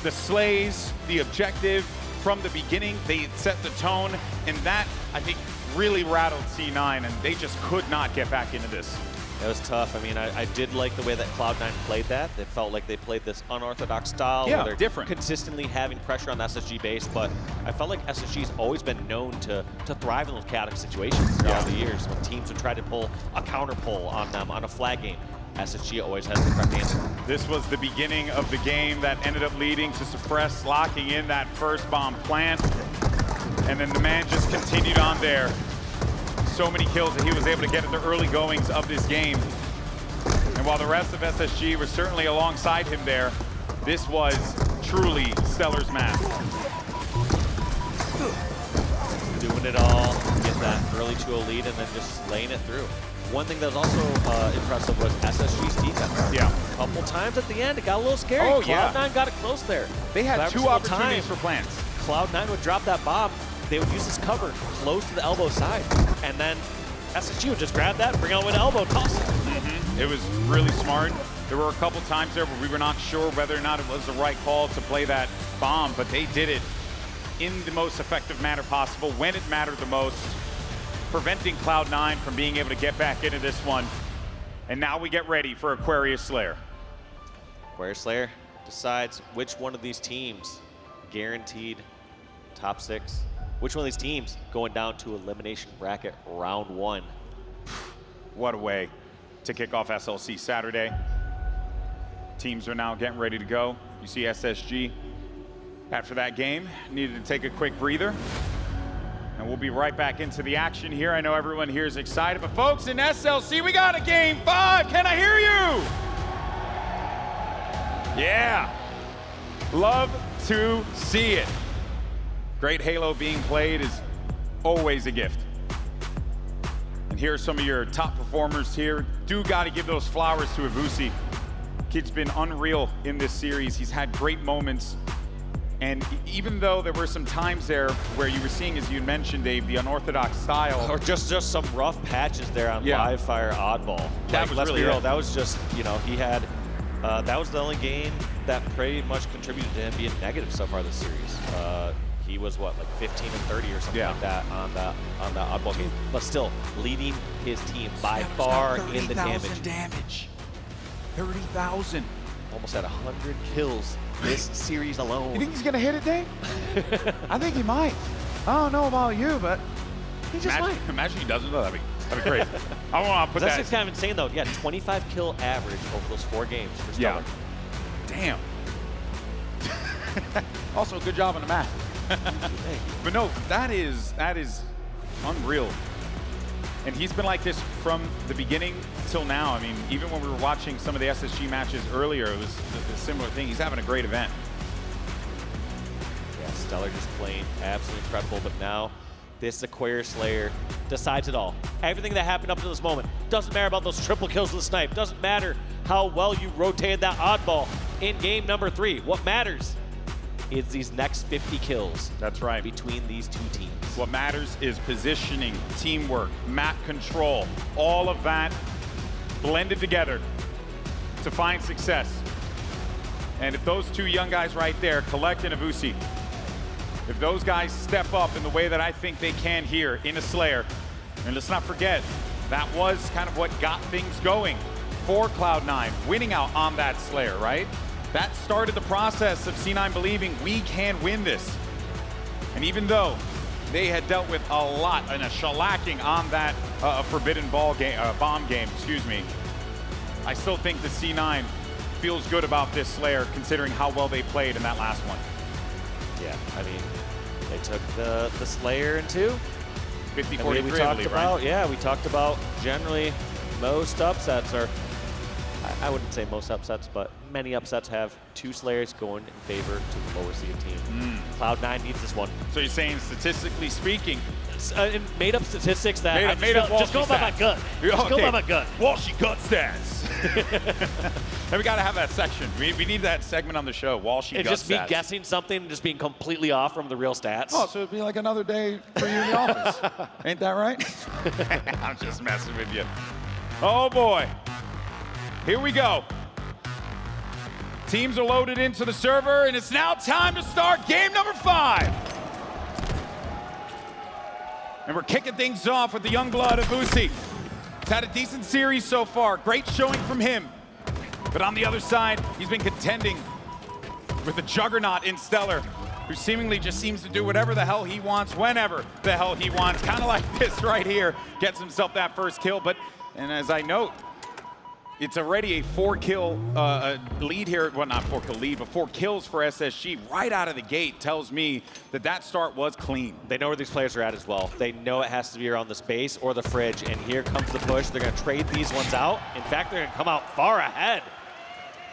The slays, the objective from the beginning, they set the tone, and that, I think, really rattled C9, and they just could not get back into this. It was tough. I mean, I did like the way that Cloud9 played that. It felt like they played this unorthodox style where they're different, consistently having pressure on the SSG base, but I felt like SSG's always been known to thrive in those chaotic situations throughout the years when teams would try to pull a counter pull on them on a flag game. SSG always has the correct answer. This was the beginning of the game that ended up leading to Suppress locking in that first bomb plant, and then the man just continued on there. So many kills that he was able to get at the early goings of this game. And while the rest of SSG was certainly alongside him there, this was truly StelluR's map. Doing it all, get that early 2-0 lead and then just laying it through. One thing that was also impressive was SSG's defense. Yeah. A couple times at the end, it got a little scary. Oh, Cloud9 got it close there. They had Every 2 single opportunities time for plants. Cloud9 would drop that bomb. They would use this cover close to the elbow side. And then SSG would just grab that, bring it with an elbow, toss it. It was really smart. There were a couple times there where we were not sure whether or not it was the right call to play that bomb, but they did it in the most effective manner possible when it mattered the most, preventing Cloud9 from being able to get back into this one. And now we get ready for Aquarius Slayer. Aquarius Slayer decides which one of these teams guaranteed top 6. Which one of these teams going down to elimination bracket round 1. What a way to kick off SLC Saturday. Teams are now getting ready to go. You see SSG after that game needed to take a quick breather. And we'll be right back into the action here. I know everyone here is excited, but folks, in SLC, we got a game 5. Can I hear you? Yeah. Love to see it. Great Halo being played is always a gift. And here are some of your top performers here. Do got to give those flowers to Avucy. Kid's been unreal in this series. He's had great moments. And even though there were some times there where you were seeing, as you mentioned, Dave, the unorthodox style. Or just some rough patches there on Live Fire Oddball. That was really real. That was just, you know, he had, that was the only game that pretty much contributed to him being negative so far this series. He was what, like 15 and 30 or something like that on that oddball game. But still, leading his team by far in the damage. 30,000. Almost at 100 kills this series alone. You think he's gonna hit it, Dave? I think he might. I don't know about you, but he just might. Imagine he doesn't though. That'd be great. I want to put That's that. just kind of insane though. Yeah, 25 kill average over those 4 games for StelluR. Damn. Also, good job on the math. But no, that is unreal. And he's been like this from the beginning till now. I mean, even when we were watching some of the SSG matches earlier, it was a similar thing. He's having a great event. Yeah, StelluR just playing absolutely incredible, but now this Aquarius Slayer decides it all. Everything that happened up to this moment, doesn't matter about those triple kills with the snipe, doesn't matter how well you rotated that oddball in game number 3. What matters is these next 50 kills. That's right. Between these 2 teams. What matters is positioning, teamwork, map control, all of that blended together to find success. And if those 2 young guys right there, Kuhlect and Avucy, if those guys step up in the way that I think they can here in a Slayer, and let's not forget, that was kind of what got things going for Cloud9, winning out on that Slayer, right? That started the process of C9 believing we can win this. And even though they had dealt with a lot and a shellacking on that forbidden bomb game, excuse me, I still think the C9 feels good about this Slayer considering how well they played in that last one. Yeah, I mean, they took the Slayer in 2. 50-40, we talked about, yeah, we talked about generally most upsets, or I wouldn't say most upsets, but many upsets have 2 Slayers going in favor to the lower seeded team. Cloud9 needs this one. So you're saying, statistically speaking, made up statistics that just go by my gut. Just go by my gut. Walshy gut stats. And we got to have that section. We need that segment on the show. Walshy gut stats. It's just me guessing something and just being completely off from the real stats. Oh, so it'd be like another day for you in the office. Ain't that right? I'm just messing with you. Oh boy. Here we go. Teams are loaded into the server, and it's now time to start game number 5. And we're kicking things off with the young blood of Avucy. He's had a decent series so far. Great showing from him. But on the other side, he's been contending with the juggernaut in StelluR, who seemingly just seems to do whatever the hell he wants, whenever the hell he wants. Kind of like this right here. Gets himself that first kill. And as I note, it's already a 4-kill lead here. Well, not 4-kill lead, but 4 kills for SSG right out of the gate tells me that that start was clean. They know where these players are at as well. They know it has to be around the space or the fridge, and here comes the push. They're going to trade these ones out. In fact, they're going to come out far ahead.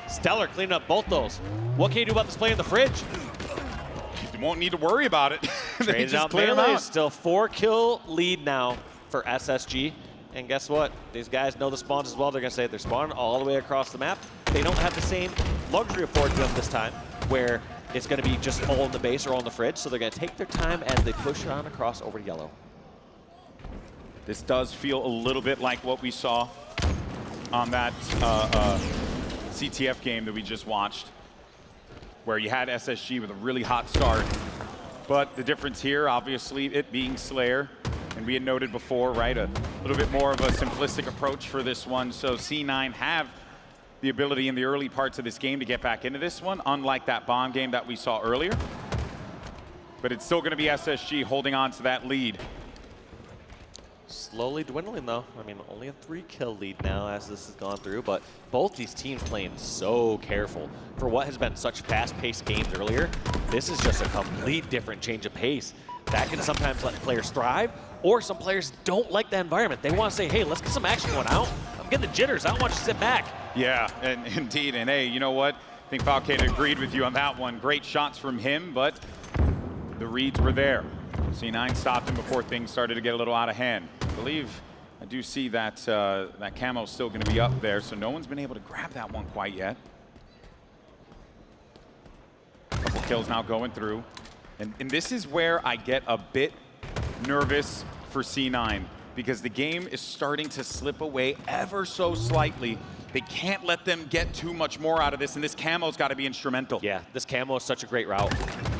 StelluR cleaning up both those. What can you do about this play in the fridge? won't need to worry about it. They Trades just out clear them melee. out. Still 4-kill lead now for SSG. And guess what? These guys know the spawns as well. They're going to say they're spawning all the way across the map. They don't have the same luxury afforded to them this time, where it's going to be just all in the base or all in the fridge. So they're going to take their time as they push it on across over to yellow. This does feel a little bit like what we saw on that CTF game that we just watched, where you had SSG with a really hot start. But the difference here, obviously, it being Slayer, and we had noted before, right, a little bit more of a simplistic approach for this one. So C9 have the ability in the early parts of this game to get back into this one, unlike that bomb game that we saw earlier. But it's still going to be SSG holding on to that lead. Slowly dwindling, though. I mean, only a 3-kill lead now as this has gone through, but both these teams playing so careful. For what has been such fast-paced games earlier, this is just a complete different change of pace. That can sometimes let players thrive, or some players don't like that environment. They want to say, hey, let's get some action going out. I'm getting the jitters. I don't want you to sit back. Yeah, and indeed. And hey, you know what? I think Falcated agreed with you on that one. Great shots from him, but the reads were there. C9 stopped him before things started to get a little out of hand. I believe I do see that that camo's still going to be up there, so no one's been able to grab that one quite yet. Couple kills now going through. And this is where I get a bit nervous for C9, because the game is starting to slip away ever so slightly. They can't let them get too much more out of this, and this camo's got to be instrumental. Yeah, this camo is such a great route.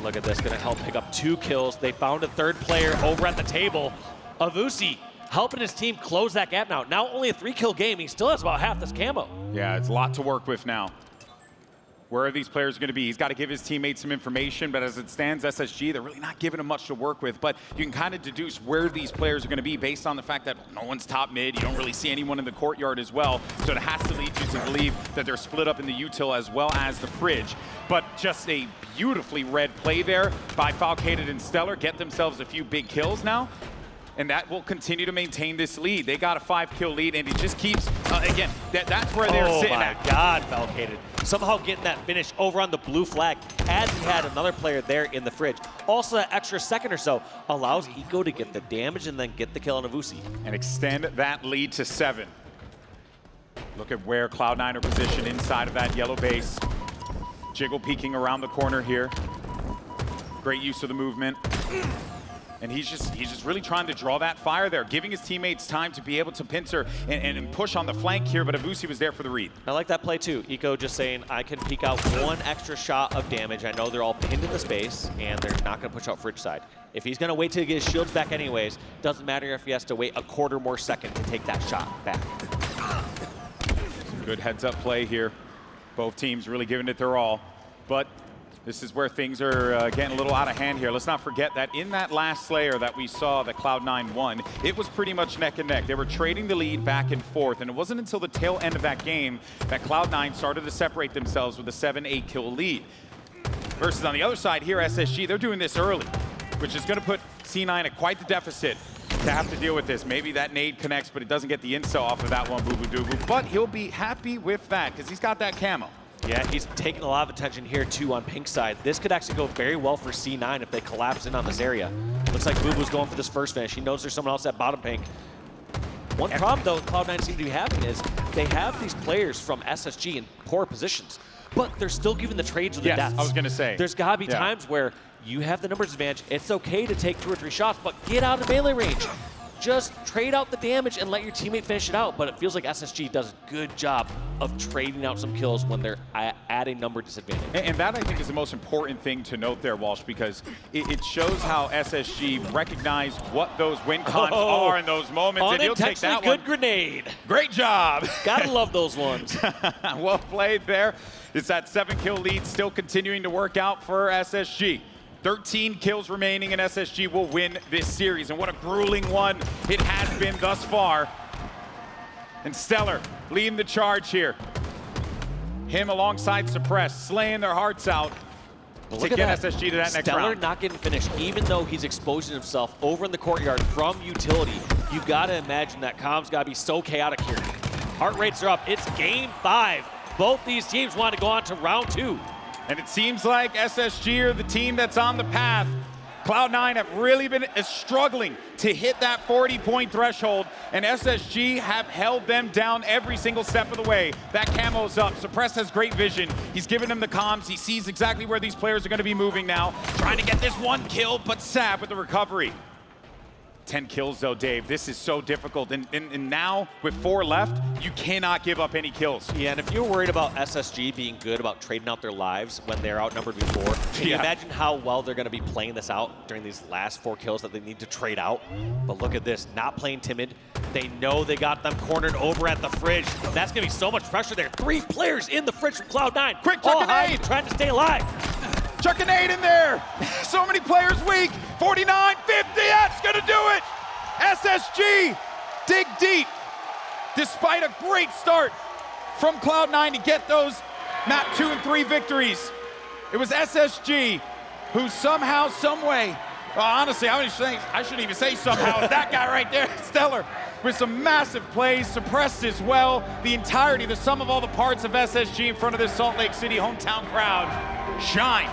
Look at this, going to help pick up 2 kills. They found a third player over at the table. Avucy helping his team close that gap now. Now only a 3-kill game. He still has about half this camo. Yeah, it's a lot to work with now. Where are these players going to be? He's got to give his teammates some information, but as it stands, SSG, they're really not giving him much to work with. But you can kind of deduce where these players are going to be based on the fact that no one's top mid. You don't really see anyone in the courtyard as well. So it has to lead you to believe that they're split up in the util as well as the fridge. But just a beautifully read play there by Falcated and StelluR. Get themselves a few big kills now. And that will continue to maintain this lead. They got a 5-kill lead, and it just keeps, again, that's where they're sitting at. Oh my God, Falcated. Somehow getting that finish over on the blue flag as he had another player there in the fridge. Also, that extra second or so allows Eco to get the damage and then get the kill on Avucy. And extend that lead to 7. Look at where Cloud9 are positioned inside of that yellow base. Jiggle peeking around the corner here. Great use of the movement. And he's just really trying to draw that fire there, giving his teammates time to be able to pincer and push on the flank here, but Avucy was there for the read. I like that play too. Eco just saying, I can peek out 1 extra shot of damage. I know they're all pinned in the space, and they're not going to push out fridge side. If he's going to wait till he gets his shields back anyways, doesn't matter if he has to wait a quarter more second to take that shot back. Good heads-up play here. Both teams really giving it their all, but this is where things are getting a little out of hand here. Let's not forget that in that last Slayer that we saw that Cloud9 won, it was pretty much neck and neck. They were trading the lead back and forth, and it wasn't until the tail end of that game that Cloud9 started to separate themselves with a 7-8 kill lead. Versus on the other side here, SSG, they're doing this early, which is going to put C9 at quite the deficit to have to deal with this. Maybe that nade connects, but it doesn't get the insta off of that one, bubu dubu. But he'll be happy with that because he's got that camo. Yeah, he's taking a lot of attention here, too, on pink side. This could actually go very well for C9 if they collapse in on this area. Looks like Bubu's going for this first finish. He knows there's someone else at bottom pink. One problem, though, Cloud9 seem to be having is they have these players from SSG in poor positions, but they're still giving the trades with the deaths. I was going to say. There's got to be times where you have the numbers advantage. It's okay to take 2 or 3 shots, but get out of melee range. Just trade out the damage and let your teammate finish it out. But it feels like SSG does a good job of trading out some kills when they're at a number disadvantage. And that, I think, is the most important thing to note there, Walsh, because it shows how SSG recognize what those win cons are in those moments. And he'll take that good one. Grenade. Great job. Gotta love those ones. Well played there. It's that 7-kill lead still continuing to work out for SSG. 13 kills remaining, and SSG will win this series. And what a grueling one it has been thus far. And StelluR leading the charge here. Him alongside Suppress, slaying their hearts out to get SSG to that next round. StelluR not getting finished, even though he's exposing himself over in the courtyard from utility. You gotta imagine that comms gotta be so chaotic here. Heart rates are up. It's game 5. Both these teams want to go on to round 2. And it seems like SSG are the team that's on the path. Cloud9 have really been struggling to hit that 40-point threshold, and SSG have held them down every single step of the way. That camo's up. Suppress has great vision. He's giving them the comms. He sees exactly where these players are going to be moving now. Trying to get this one kill, but Sab with the recovery. 10 kills though, Dave. This is so difficult. And now, with 4 left, you cannot give up any kills. Yeah, and if you're worried about SSG being good about trading out their lives when they're outnumbered before, can you imagine how well they're going to be playing this out during these last 4 kills that they need to trade out? But look at this, not playing timid. They know they got them cornered over at the fridge. That's going to be so much pressure there. 3 players in the fridge from Cloud9. Quick, chuck a nade! Trying to stay alive. Chuck a nade in there. So many players weak. 49, 50, that's gonna do it. SSG dig deep. Despite a great start from Cloud9 to get those map 2 and 3 victories. It was SSG who somehow, someway, well, honestly, I shouldn't even say somehow. It's that guy right there, StelluR, with some massive plays, suppressed as well. The entirety, the sum of all the parts of SSG in front of this Salt Lake City hometown crowd shine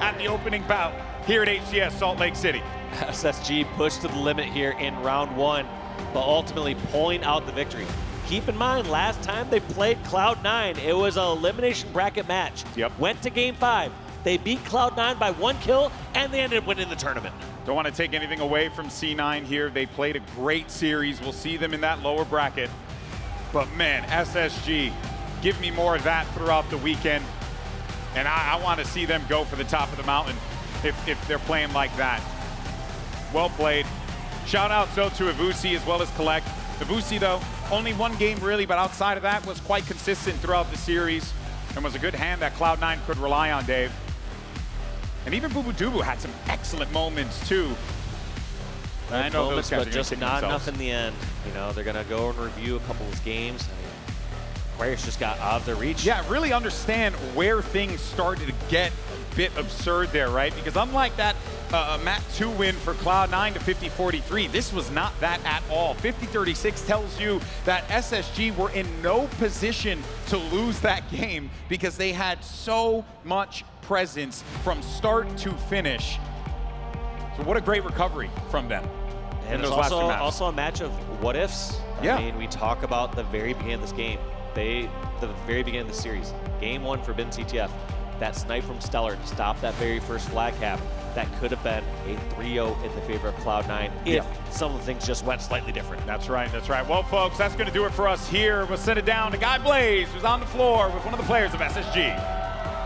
at the opening bout here at HCS Salt Lake City. SSG pushed to the limit here in round 1, but ultimately pulling out the victory. Keep in mind, last time they played Cloud9, it was an elimination bracket match. Yep. Went to game 5. They beat Cloud9 by 1 kill, and they ended up winning the tournament. Don't want to take anything away from C9 here. They played a great series. We'll see them in that lower bracket. But man, SSG, give me more of that throughout the weekend. And I want to see them go for the top of the mountain if they're playing like that. Well played. Shout out so to Avucy as well as Kuhlect. Avucy though, only 1 game really, but outside of that was quite consistent throughout the series and was a good hand that Cloud9 could rely on, Dave. And even bubu had some excellent moments too. I know moments, those guys but are just not themselves. enough in the end. You know, they're gonna go and review a couple of games. Players just got out of their reach. Yeah, really understand where things started to get a bit absurd there, right? Because unlike that map 2 win for Cloud9 to 50-43, this was not that at all. 50-36 tells you that SSG were in no position to lose that game because they had so much presence from start to finish. So what a great recovery from them. And it's also a match of what ifs. I mean, we talk about the very beginning of this game. The very beginning of the series. Game 1 for CTF. That snipe from StelluR to stop that very first flag cap. That could have been a 3-0 in the favor of Cloud9 if some of the things just went slightly different. That's right, that's right. Well, folks, that's going to do it for us here. We'll send it down to Guy Blaze, who's on the floor with one of the players of SSG.